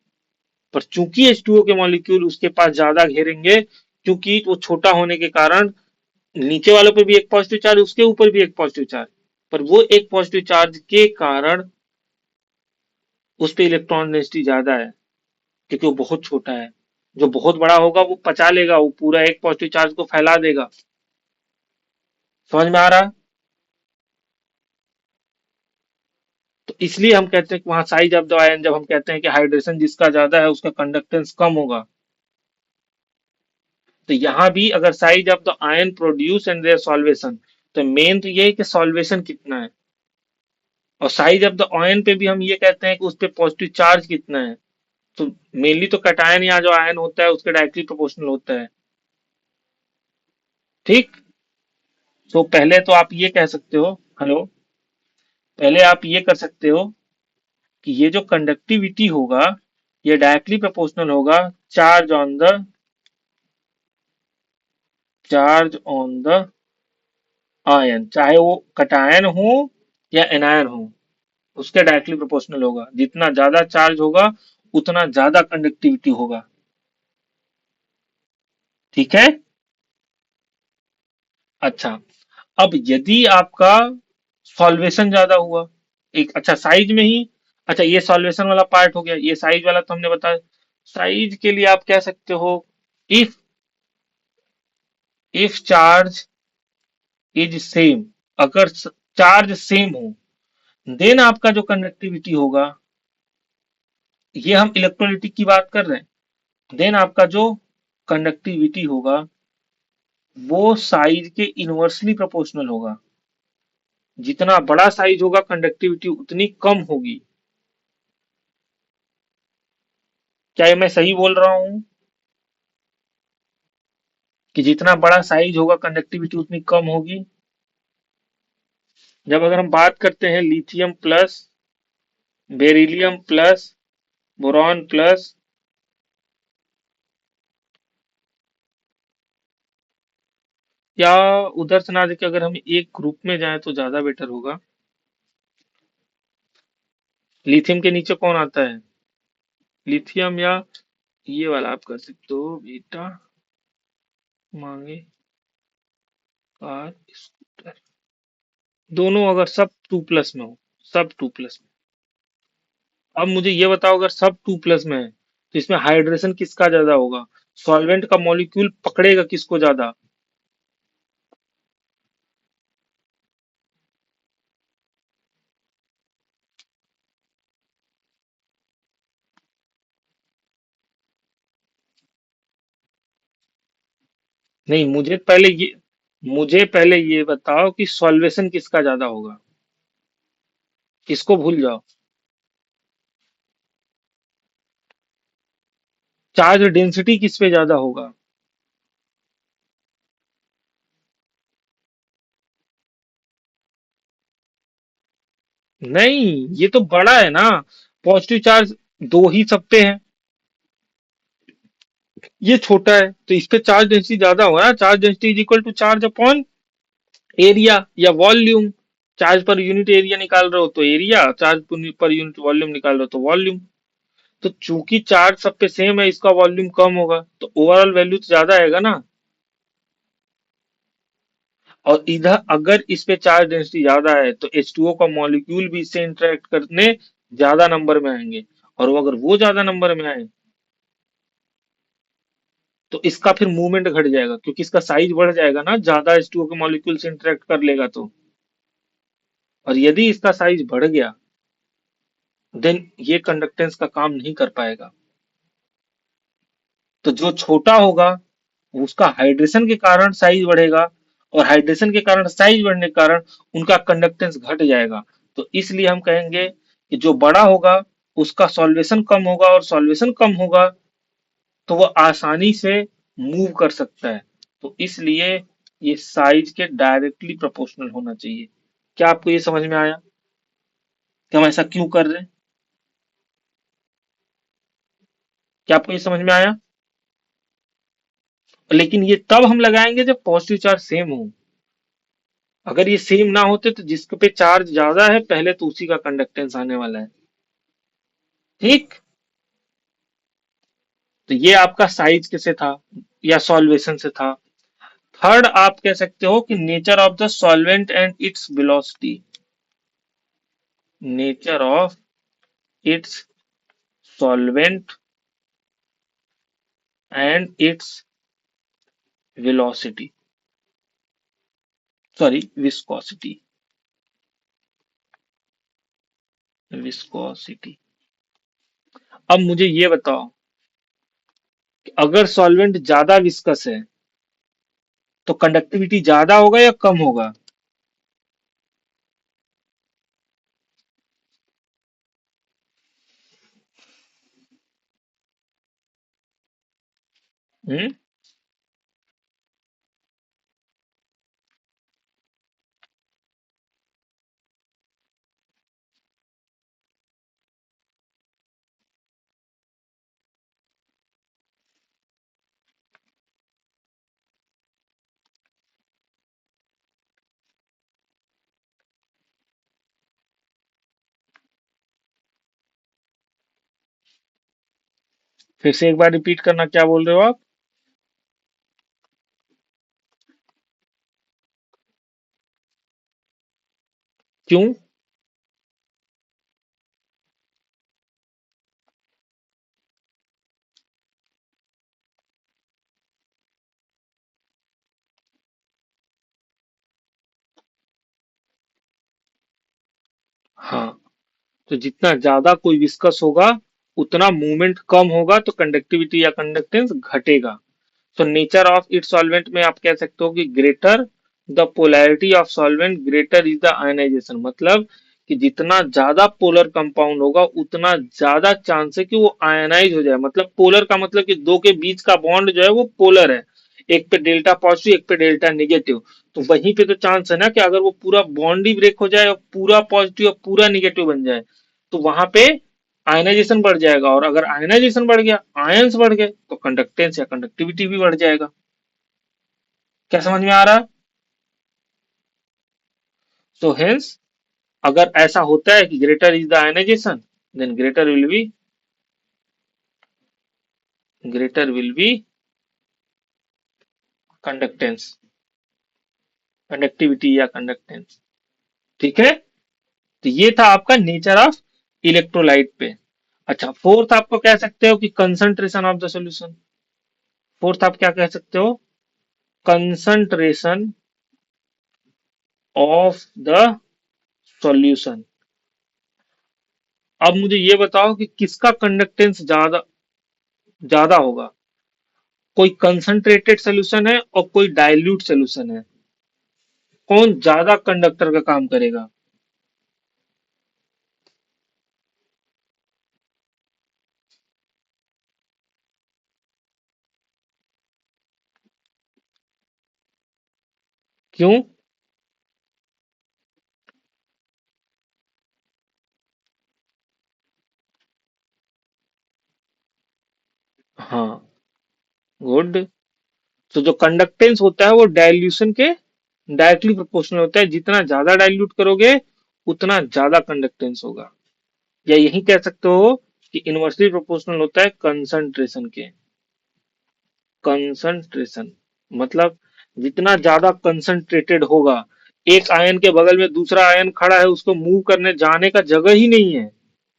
पर चूंकि H2O के मॉलिक्यूल उसके पास ज्यादा घेरेंगे, क्योंकि वो छोटा होने के कारण नीचे वालों पे भी एक पॉजिटिव चार्ज, उसके ऊपर भी एक पॉजिटिव चार्ज, पर वो एक पॉजिटिव चार्ज के कारण उस पे इलेक्ट्रॉन डेंसिटी ज्यादा है, क्योंकि वो बहुत छोटा है। जो बहुत बड़ा होगा वो पचा लेगा, वो पूरा एक पॉजिटिव चार्ज को फैला देगा। समझ में आ रहा? तो इसलिए हम कहते हैं कि वहां साइज ऑफ द आयन, जब हम कहते हैं कि हाइड्रेशन जिसका ज्यादा है उसका कंडक्टेंस कम होगा, तो यहाँ भी अगर size of the ion produce and their solvation, तो मेन तो ये है कि सॉल्वेशन कितना है। और साइज ऑफ द आयन पे भी हम ये कहते हैं कि उस पे पॉजिटिव चार्ज कितना है। तो मेनली तो कैटायन या जो आयन होता है उसके डायरेक्टली प्रोपोर्शनल होता है। ठीक। तो पहले तो आप ये कह सकते हो, हेलो, पहले आप ये कर सकते हो कि ये जो कंडक्टिविटी होगा, ये डायरेक्टली प्रोपोर्शनल होगा charge on the, charge on the ion, चाहे वो कटायन हो या एनायन हो, उसके डायरेक्टली प्रोपोर्शनल होगा। जितना ज्यादा चार्ज होगा उतना ज्यादा कंडक्टिविटी होगा। ठीक है। अच्छा, अब यदि आपका सॉल्वेशन ज्यादा हुआ, एक अच्छा साइज में ही, अच्छा ये सॉल्वेशन वाला पार्ट हो गया, ये साइज वाला तो हमने बताया। साइज के लिए आप कह सकते हो, if if charge is same, अगर चार्ज सेम हो, देन आपका जो कंडक्टिविटी होगा, ये हम इलेक्ट्रोलिटिक की बात कर रहे हैं, देन आपका जो कंडक्टिविटी होगा वो साइज के इनवर्सली प्रोपोर्शनल होगा। जितना बड़ा साइज होगा कंडक्टिविटी उतनी कम होगी। क्या ये मैं सही बोल रहा हूं कि जितना बड़ा साइज होगा कंडक्टिविटी उतनी कम होगी? जब अगर हम बात करते हैं lithium plus, beryllium plus, boron plus, या उधर से ना देखे अगर हम एक ग्रुप में जाए तो ज्यादा बेटर होगा। लिथियम के नीचे कौन आता है? लिथियम या ये वाला आप कर सकते हो, बीटा मांगे कार स्कूटर। दोनों अगर सब 2+ में हो, सब 2+, अब मुझे ये बताओ, अगर सब 2+ में है तो इसमें हाइड्रेशन किसका ज्यादा होगा? सॉल्वेंट का मॉलिक्यूल पकड़ेगा किसको ज्यादा? नहीं, मुझे पहले ये बताओ कि सॉल्वेशन किसका ज्यादा होगा। किसको भूल जाओ। चार्ज डेंसिटी किस पे ज्यादा होगा? नहीं, ये तो बड़ा है ना। पॉजिटिव चार्ज दो ही सब पे है, ये छोटा है, तो इस पे चार्ज डेंसिटी ज्यादा होगा ना। Charge density is equal to charge upon area या volume. Charge per unit area निकाल रहे हो तो area, charge per unit volume निकाल रहे हो तो वॉल्यूम। तो चूंकि चार्ज सब पे सेम है, इसका वॉल्यूम कम होगा, तो ओवरऑल वैल्यू तो ज्यादा आएगा ना। और इधर अगर इस पे चार्ज डेंसिटी ज्यादा है तो H2O का मॉलिक्यूल भी इससे इंटरेक्ट करने ज्यादा नंबर में आएंगे। और वो अगर वो ज्यादा नंबर में आए तो इसका फिर मूवमेंट घट जाएगा, क्योंकि इसका साइज बढ़ जाएगा ना, ज्यादा H2O के मॉलिक्यूल से इंटरेक्ट कर लेगा तो। और यदि इसका साइज बढ़ गया, देन ये कंडक्टेंस का काम नहीं कर पाएगा। तो जो छोटा होगा उसका हाइड्रेशन के कारण साइज बढ़ेगा, और हाइड्रेशन के कारण साइज बढ़ने के कारण उनका कंडक्टेंस घट जाएगा। तो इसलिए हम कहेंगे कि जो बड़ा होगा उसका सॉल्वेशन कम होगा, और सॉल्वेशन कम होगा तो वो आसानी से मूव कर सकता है। तो इसलिए ये साइज के डायरेक्टली प्रोपोर्शनल होना चाहिए। क्या आपको ये समझ में आया कि हम ऐसा क्यों कर रहे हैं? क्या आपको ये समझ में आया? लेकिन ये तब हम लगाएंगे जब पॉजिटिव चार्ज सेम हो। अगर ये सेम ना होते तो जिसके पे चार्ज ज्यादा है पहले तो उसी का कंडक्टेंस आने वाला है। ठीक। तो ये आपका साइज कैसे था या सॉल्वेशन से था। थर्ड आप कह सकते हो कि nature of the solvent and its velocity. Nature of its solvent and its velocity, sorry viscosity. Viscosity. अब मुझे ये बताओ कि अगर सॉल्वेंट ज्यादा विस्कस है तो कंडक्टिविटी ज्यादा होगा या कम होगा? हम्म। फिर से एक बार रिपीट करना, क्या बोल रहे हो आप? क्यों? हाँ, तो जितना ज्यादा कोई विस्कस होगा उतना मूवमेंट कम होगा, तो कंडक्टिविटी या कंडक्टेंस घटेगा। So nature of it solvent में आप कह सकते हो कि greater the polarity of solvent greater is the ionisation. मतलब कि जितना ज्यादा पोलर कंपाउंड होगा उतना ज्यादा चांस है कि वो आयनाइज हो जाए। मतलब पोलर का मतलब कि दो के बीच का बॉन्ड जो है वो पोलर है, एक पे डेल्टा पॉजिटिव एक पे डेल्टा निगेटिव। तो वहीं पे तो चांस है ना कि अगर वो पूरा बॉन्ड ही ब्रेक हो जाए और पूरा पॉजिटिव और पूरा निगेटिव बन जाए तो वहां पे आयनाइजेशन बढ़ जाएगा। और अगर आयनाइजेशन बढ़ गया, आयंस बढ़ गए, तो कंडक्टेंस या कंडक्टिविटी भी बढ़ जाएगा। क्या समझ में आ रहा है? सो हेंस अगर ऐसा होता है कि greater is the ionisation, then greater will be conductance, conductivity या कंडक्टेंस। ठीक है। तो ये था आपका नेचर ऑफ इलेक्ट्रोलाइट पे। अच्छा, फोर्थ आपको कह सकते हो कि concentration of the solution. Fourth आप क्या कह सकते हो? Concentration of the solution. अब मुझे ये बताओ कि किसका कंडक्टेंस ज्यादा ज्यादा होगा। कोई कंसंट्रेटेड सोल्यूशन है और कोई डाइल्यूट सोल्यूशन है, कौन ज्यादा कंडक्टर का काम करेगा? क्यों? हाँ, गुड। तो जो कंडक्टेंस होता है वो डाइल्यूशन के डायरेक्टली प्रोपोर्शनल होता है। जितना ज्यादा डाइल्यूट करोगे उतना ज्यादा कंडक्टेंस होगा। या यही कह सकते हो कि इनवर्सली प्रोपोर्शनल होता है कंसंट्रेशन के। कंसंट्रेशन मतलब जितना ज्यादा कंसंट्रेटेड होगा, एक आयन के बगल में दूसरा आयन खड़ा है, उसको मूव करने जाने का जगह ही नहीं है,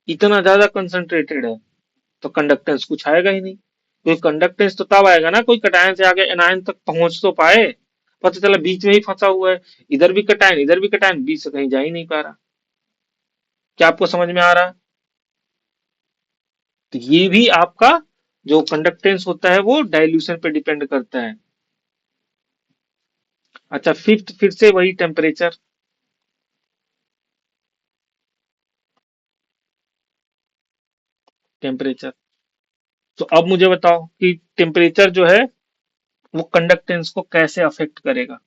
इतना ज्यादा कंसंट्रेटेड है, तो कंडक्टेंस कुछ आएगा ही नहीं। कोई कंडक्टेंस तो तब आएगा ना, कोई कटायन से आगे एनायन तक पहुंच तो पाए। पता चला बीच में ही फंसा हुआ है, इधर भी कटायन इधर भी कटायन, बीच से कहीं जा ही नहीं पा रहा। क्या आपको समझ में आ रहा है? तो ये भी आपका जो कंडक्टेंस होता है वो डाइल्यूशन पे डिपेंड करता है। अच्छा, फिफ्थ फिर से वही टेम्परेचर। टेम्परेचर, तो अब मुझे बताओ कि टेम्परेचर जो है वो कंडक्टेंस को कैसे अफेक्ट करेगा,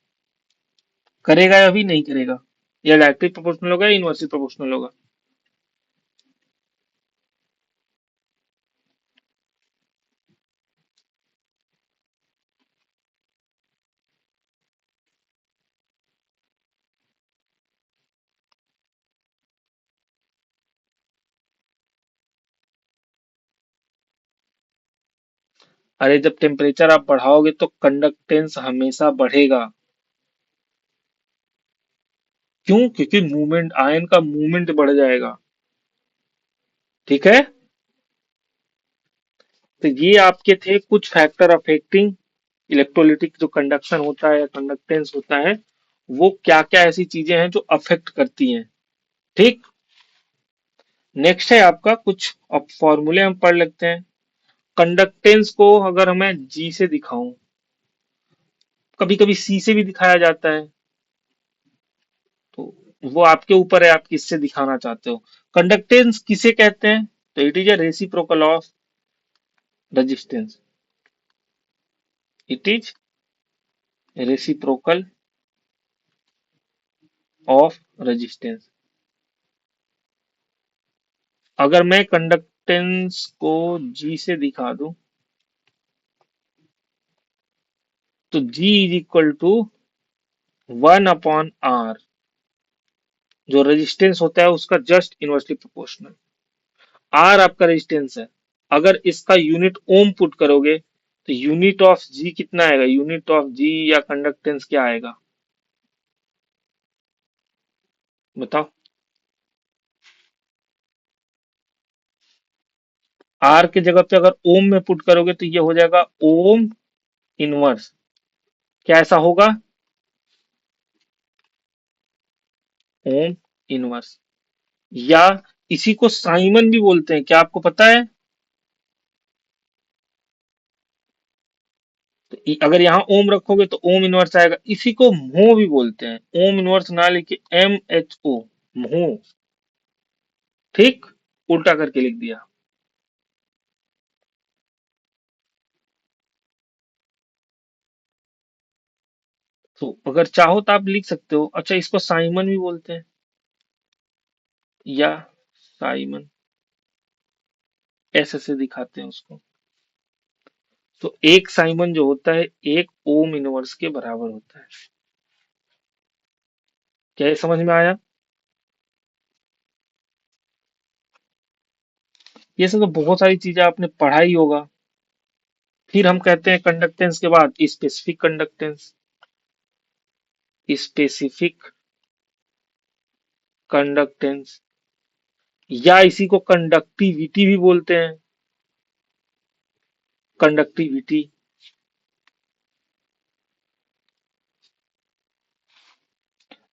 करेगा या भी नहीं करेगा, या डायरेक्टली प्रोपोर्शनल होगा या इनवर्सली प्रोपोर्शनल होगा। अरे जब टेम्परेचर आप बढ़ाओगे तो कंडक्टेंस हमेशा बढ़ेगा। क्यों? क्योंकि मूवमेंट, आयन का मूवमेंट बढ़ जाएगा। ठीक है, तो ये आपके थे कुछ फैक्टर अफेक्टिंग इलेक्ट्रोलिटिक जो कंडक्शन होता है या कंडक्टेंस होता है, वो क्या क्या ऐसी चीजें हैं जो अफेक्ट करती हैं। ठीक। नेक्स्ट है आपका कुछ, अब फॉर्मूले हम पढ़ लेते हैं। कंडक्टेंस को अगर मैं जी से दिखाऊं, कभी कभी सी से भी दिखाया जाता है, तो वो आपके ऊपर है, आप किससे दिखाना चाहते हो। कंडक्टेंस किसे कहते हैं? तो it is a reciprocal of resistance. It is reciprocal of resistance. अगर मैं कंडक्टेंस को जी से दिखा दूं, तो जी इज इक्वल टू 1/r, जो रेजिस्टेंस होता है उसका जस्ट इनवर्सली प्रोपोर्शनल। आर आपका रेजिस्टेंस है, अगर इसका यूनिट ओम पुट करोगे तो यूनिट ऑफ जी कितना आएगा, यूनिट ऑफ जी या कंडक्टेंस क्या आएगा, बताओ। आर की जगह पे अगर ओम में पुट करोगे तो ये हो जाएगा ओम इनवर्स। क्या ऐसा होगा? ओम इनवर्स, या इसी को साइमन भी बोलते हैं, क्या आपको पता है? तो अगर यहाँ ओम रखोगे तो ओम इनवर्स आएगा, इसी को म्हो भी बोलते हैं, ओम इनवर्स ना लिखे MHO, म्हो। ठीक, उल्टा करके लिख दिया। तो अगर चाहो तो आप लिख सकते हो। अच्छा, इसको साइमन भी बोलते हैं, या साइमन, ऐसे से दिखाते हैं उसको। तो एक साइमन जो होता है एक ओम इनवर्स के बराबर होता है। क्या ये समझ में आया? ये सब तो बहुत सारी चीजें आपने पढ़ा ही होगा। फिर हम कहते हैं कंडक्टेंस के बाद स्पेसिफिक कंडक्टेंस। स्पेसिफिक कंडक्टेंस, या इसी को कंडक्टिविटी भी बोलते हैं। कंडक्टिविटी।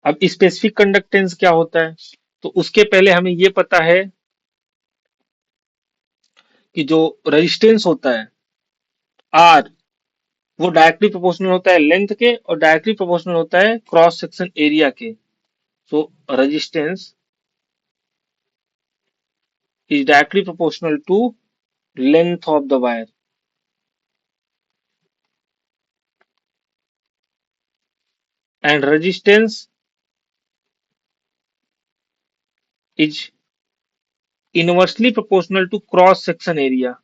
अब स्पेसिफिक कंडक्टेंस क्या होता है, तो उसके पहले हमें ये पता है कि जो रेजिस्टेंस होता है आर, वो डायरेक्टली प्रोपोर्शनल होता है लेंथ के, और डायरेक्टली प्रोपोर्शनल होता है क्रॉस सेक्शन एरिया के। So resistance is directly proportional to length of the wire, and resistance is inversely proportional to cross section area.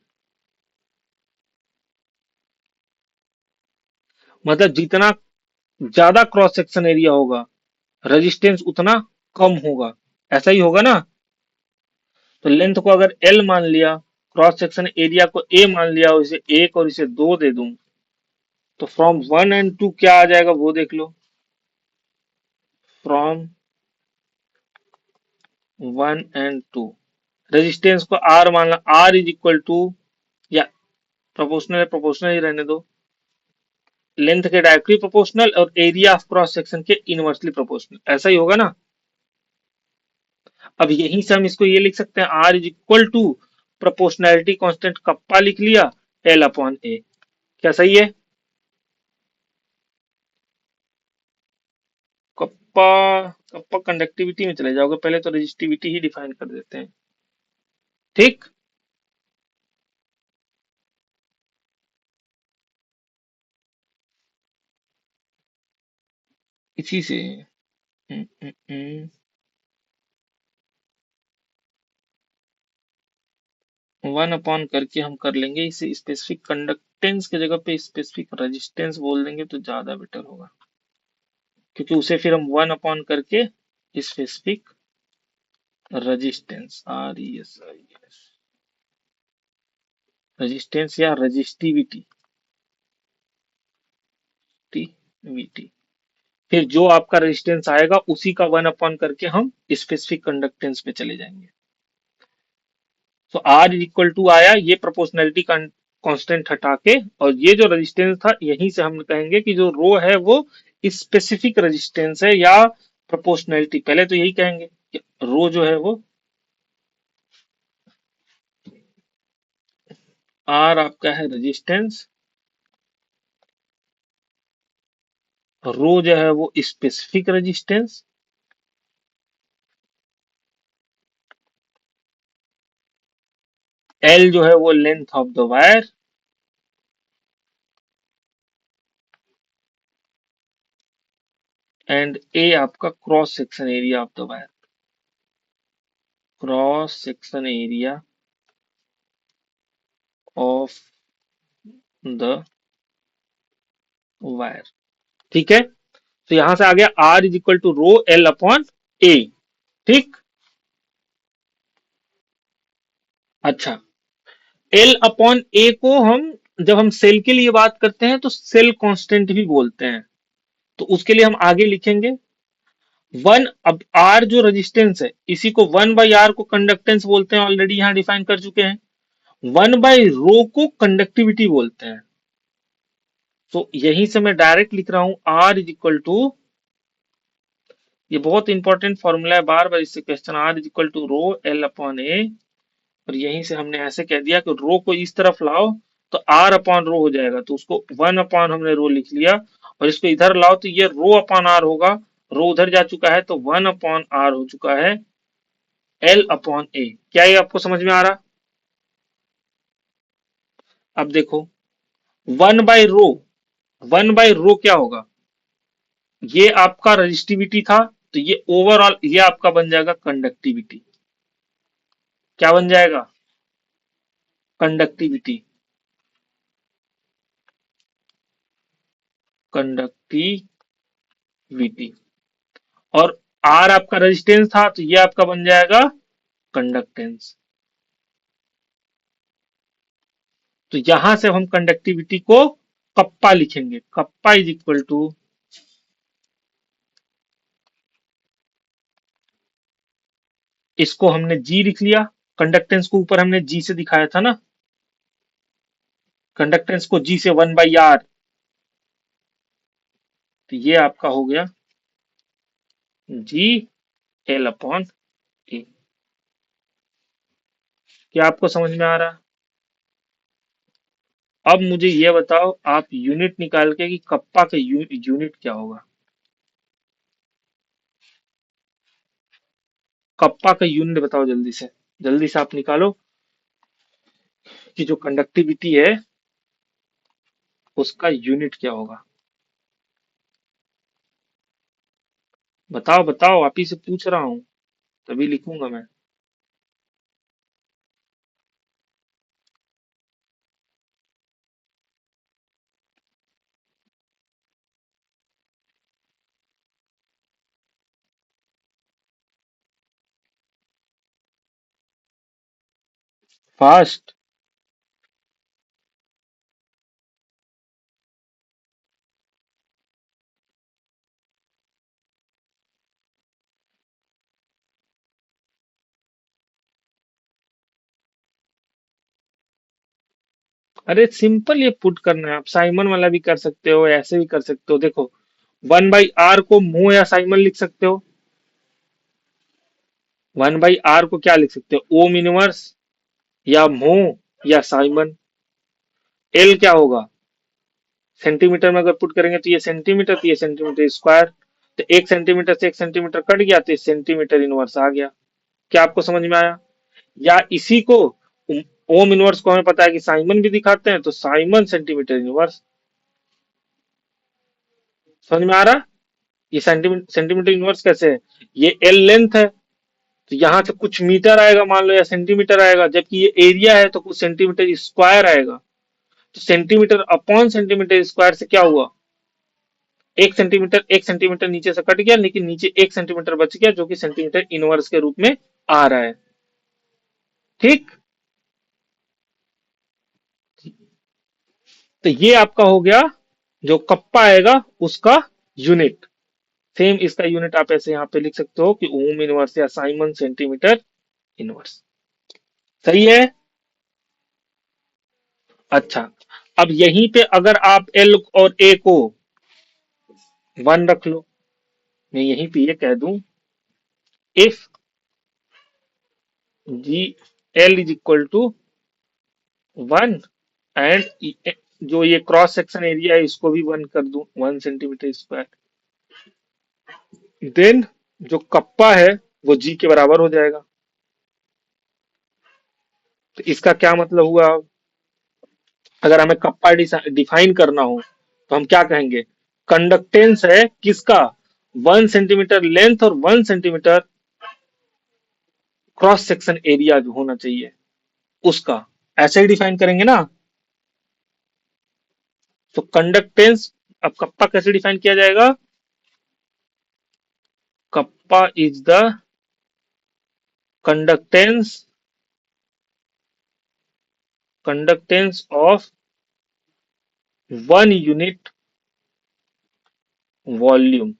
मतलब जितना ज्यादा क्रॉस सेक्शन एरिया होगा, रेजिस्टेंस उतना कम होगा। ऐसा ही होगा ना? तो लेंथ को अगर एल मान लिया, क्रॉस सेक्शन एरिया को ए मान लिया और इसे एक और इसे दो दे दूं, तो फ्रॉम वन एंड टू क्या आ जाएगा वो देख लो। From one and two, resistance को आर मानना, आर इज इक्वल टू, या प्रोपोर्शनल है प्रोपोर्शनल ही रहने दो, लेंथ के डायरेक्टली प्रोपोर्शनल और एरिया ऑफ क्रॉस सेक्शन के इनवर्सली प्रोपोर्शनल, ऐसा ही होगा ना। अब यहीं से हम इसको ये लिख सकते हैं, R is equal to proportionality constant kappa लिख लिया, एल अपॉन ए। क्या सही है? कप्पा, कप्पा कंडक्टिविटी में चले जाओगे, पहले तो रेजिस्टिविटी ही डिफाइन कर देते हैं। ठीक, इसी से वन अपॉन करके हम कर लेंगे इसे, स्पेसिफिक कंडक्टेंस की जगह पे स्पेसिफिक रेजिस्टेंस बोल देंगे तो ज्यादा बेटर होगा, क्योंकि उसे फिर हम वन अपॉन करके specific resistance, R E S I S, resistance या रजिस्टिविटी, टीवीटी, फिर जो आपका रेजिस्टेंस आएगा उसी का वन अपॉन करके हम स्पेसिफिक कंडक्टेंस पे चले जाएंगे। तो आर इक्वल टू आया, ये प्रोपोर्शनैलिटी कांस्टेंट हटा के, और ये जो रेजिस्टेंस था यहीं से हम कहेंगे कि जो रो है वो स्पेसिफिक रेजिस्टेंस है या प्रोपोर्शनैलिटी, पहले तो यही कहेंगे कि रो जो है वो, आर आपका है रेजिस्टेंस, रो जो है वो स्पेसिफिक रेजिस्टेंस, एल जो है वो length of the wire, and A आपका cross section area of the wire, cross section area of the wire. ठीक है, तो यहां से आ गया R is equal to rho L upon A. ठीक, अच्छा, एल अपॉन ए को हम जब हम सेल के लिए बात करते हैं तो सेल कांस्टेंट भी बोलते हैं, तो उसके लिए हम आगे लिखेंगे वन, अब आर जो रेजिस्टेंस है इसी को वन बाई आर को कंडक्टेंस बोलते हैं, ऑलरेडी यहां डिफाइन कर चुके हैं, वन बाई रो को कंडक्टिविटी बोलते हैं। तो यहीं से मैं डायरेक्ट लिख रहा हूं आर इज इक्वल टू, ये बहुत इंपॉर्टेंट फॉर्मूला है, बार बार इससे question, R is equal to rho L upon A, और यहीं से हमने ऐसे कह दिया कि रो को इस तरफ लाओ तो आर अपॉन रो हो जाएगा, तो उसको वन अपॉन हमने रो लिख लिया, और इसको इधर लाओ तो ये रो अपॉन आर होगा, रो उधर जा चुका है तो वन अपॉन आर हो चुका है, एल अपॉन ए। क्या ये आपको समझ में आ रहा? अब देखो, one by rho, one by rho क्या होगा, ये आपका रजिस्टिविटी था, तो ये ओवरऑल ये आपका बन जाएगा कंडक्टिविटी। क्या बन जाएगा? कंडक्टिविटी, कंडक्टिविटी, और आर आपका रेजिस्टेंस था तो ये आपका बन जाएगा कंडक्टेंस। तो यहां से हम कंडक्टिविटी को कप्पा लिखेंगे, कप्पा इज इक्वल टू, इसको हमने जी लिख लिया, कंडक्टेंस को ऊपर हमने जी से दिखाया था ना, कंडक्टेंस को जी से वन बाई आर, तो ये आपका हो गया जी एल अपॉन ए। क्या आपको समझ में आ रहा? अब मुझे ये बताओ आप यूनिट निकाल के कि कप्पा का यूनिट क्या होगा, कप्पा का यूनिट बताओ जल्दी से, जल्दी से आप निकालो कि जो कंडक्टिविटी है उसका यूनिट क्या होगा। बताओ बताओ, आप ही से पूछ रहा हूं, तभी लिखूंगा मैं। फास्ट। अरे सिंपल, ये पुट करना है, आप साइमन वाला भी कर सकते हो, ऐसे भी कर सकते हो। देखो, 1/r को मो या साइमन लिख सकते हो। 1/r को क्या लिख सकते हो, ओम इनवर्स या मो या साइमन। एल क्या होगा, सेंटीमीटर में अगर पुट करेंगे तो ये सेंटीमीटर, तो ये सेंटीमीटर स्क्वायर। तो 1 सेंटीमीटर से 1 सेंटीमीटर कट गया तो सेंटीमीटर इनवर्स आ गया। क्या आपको समझ में आया? या इसी को ओम इनवर्स को हमें पता है कि साइमन भी दिखाते हैं, तो साइमन सेंटीमीटर इनवर्स। समझ में आ रहा? ये सेंटीमीटर सेंटीमीटर इनवर्स कैसे है? ये एल लेंथ है, तो यहां से कुछ मीटर आएगा मान लो या सेंटीमीटर आएगा, जबकि ये एरिया है तो कुछ सेंटीमीटर स्क्वायर आएगा। तो सेंटीमीटर अपॉन सेंटीमीटर स्क्वायर से क्या हुआ, 1 सेंटीमीटर नीचे से कट गया, लेकिन नीचे 1 सेंटीमीटर बच गया, जो कि सेंटीमीटर इनवर्स के रूप में आ रहा है। ठीक। तो ये आपका हो गया, जो कप्पा आएगा उसका यूनिट। सेम इसका यूनिट आप ऐसे यहां पे लिख सकते हो कि ओम इनवर्स या साइमन सेंटीमीटर इनवर्स। सही है। अच्छा, अब यहीं पे अगर आप एल और ए को 1 रख लो, मैं यहीं पे ये कह दूं, if G L is equal to 1 and जो ये क्रॉस सेक्शन एरिया है इसको भी 1 कर दूं, 1 सेंटीमीटर स्क्वायर, देन जो कप्पा है वो जी के बराबर हो जाएगा। तो इसका क्या मतलब हुआ, अगर हमें कप्पा डिफाइन करना हो तो हम क्या कहेंगे, कंडक्टेंस है किसका, 1 सेंटीमीटर लेंथ और 1 सेंटीमीटर क्रॉस सेक्शन एरिया जो होना चाहिए उसका, ऐसे ही डिफाइन करेंगे ना। तो कंडक्टेंस, अब कप्पा कैसे डिफाइन किया जाएगा, kappa is the conductance, conductance of 1 unit volume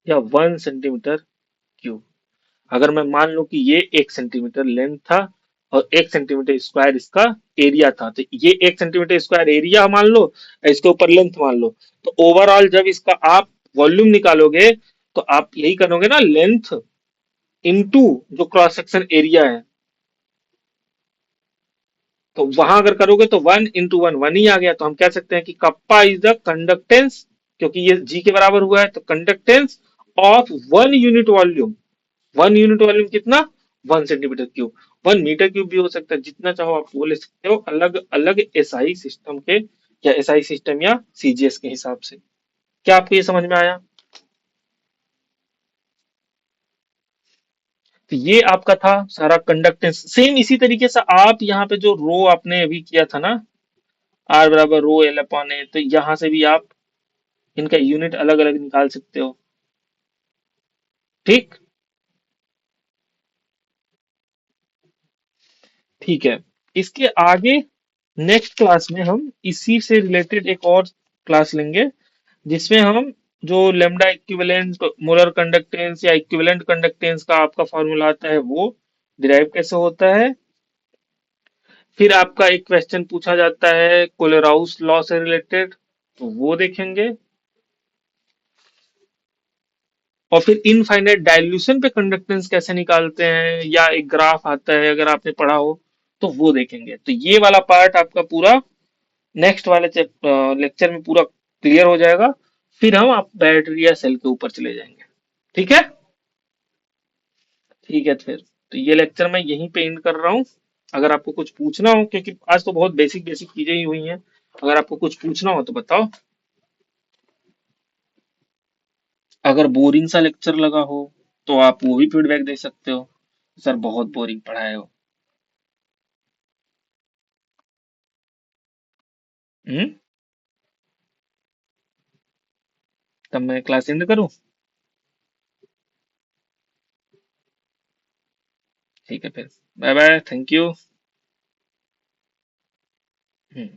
या 1 सेंटीमीटर क्यूब। अगर मैं मान लूं कि ये 1 सेंटीमीटर लेंथ था और 1 सेंटीमीटर स्क्वायर इसका एरिया था, तो ये 1 सेंटीमीटर स्क्वायर एरिया मान लो, इसके ऊपर लेंथ मान लो। तो ओवरऑल जब इसका आप वॉल्यूम निकालोगे तो आप यही करोगे ना, लेंथ इनटू जो क्रॉस सेक्शन एरिया है। तो वहां अगर करोगे तो 1 × 1 1 ही आ गया, तो हम कह सकते हैं कि कप्पा इज द कंडक्टेंस, क्योंकि ये जी के बराबर हुआ है, तो conductance of 1 unit volume. 1 unit volume कितना, 1 सेंटीमीटर क्यूब। 1 मीटर क्यूब भी हो सकता है, जितना चाहो आप वो ले सकते हो, अलग अलग एसआई सिस्टम के, या एसआई सिस्टम या सीजीएस के हिसाब से। क्या आपको ये समझ में आया? तो ये आपका था सारा कंडक्टेंस। सेम इसी तरीके से आप यहाँ पे जो रो आपने अभी किया था ना, आर बराबर रो एल अपॉन ए, तो यहां से भी आप इनका यूनिट अलग अलग निकाल सकते हो। ठीक। ठीक है। इसके आगे नेक्स्ट क्लास में हम इसी से रिलेटेड एक और क्लास लेंगे, जिसमें हम जो लेमडा इक्विवेलेंट मोलर कंडक्टेंस या इक्विवेलेंट कंडक्टेंस का आपका फॉर्मूला आता है वो डिराइव कैसे होता है। फिर आपका एक क्वेश्चन पूछा जाता है कोलेराउस लॉ से रिलेटेड, तो वो देखेंगे। और फिर इनफाइनाइट डाइल्यूशन पे कंडक्टेंस कैसे निकालते हैं, या एक ग्राफ आता है अगर आपने पढ़ा हो, तो वो देखेंगे। तो ये वाला पार्ट आपका पूरा नेक्स्ट वाले लेक्चर में पूरा क्लियर हो जाएगा। फिर हम आप बैटरी या सेल के ऊपर चले जाएंगे। ठीक है। ठीक है। तो ये लेक्चर मैं यहीं पे एंड कर रहा हूँ। अगर आपको कुछ पूछना हो, क्योंकि आज तो बहुत बेसिक बेसिक चीजें ही हुई हैं, अगर आपको कुछ पूछना हो तो बताओ। अगर बोरिंग सा लेक्चर लगा हो तो आप वो भी फीडबैक दे सकते हो, सर बहुत बोरिंग पढ़ाए हो। हम्म। तब मैं क्लास एंड करूँ? ठीक है फिर। Bye bye, thank you. Hmm.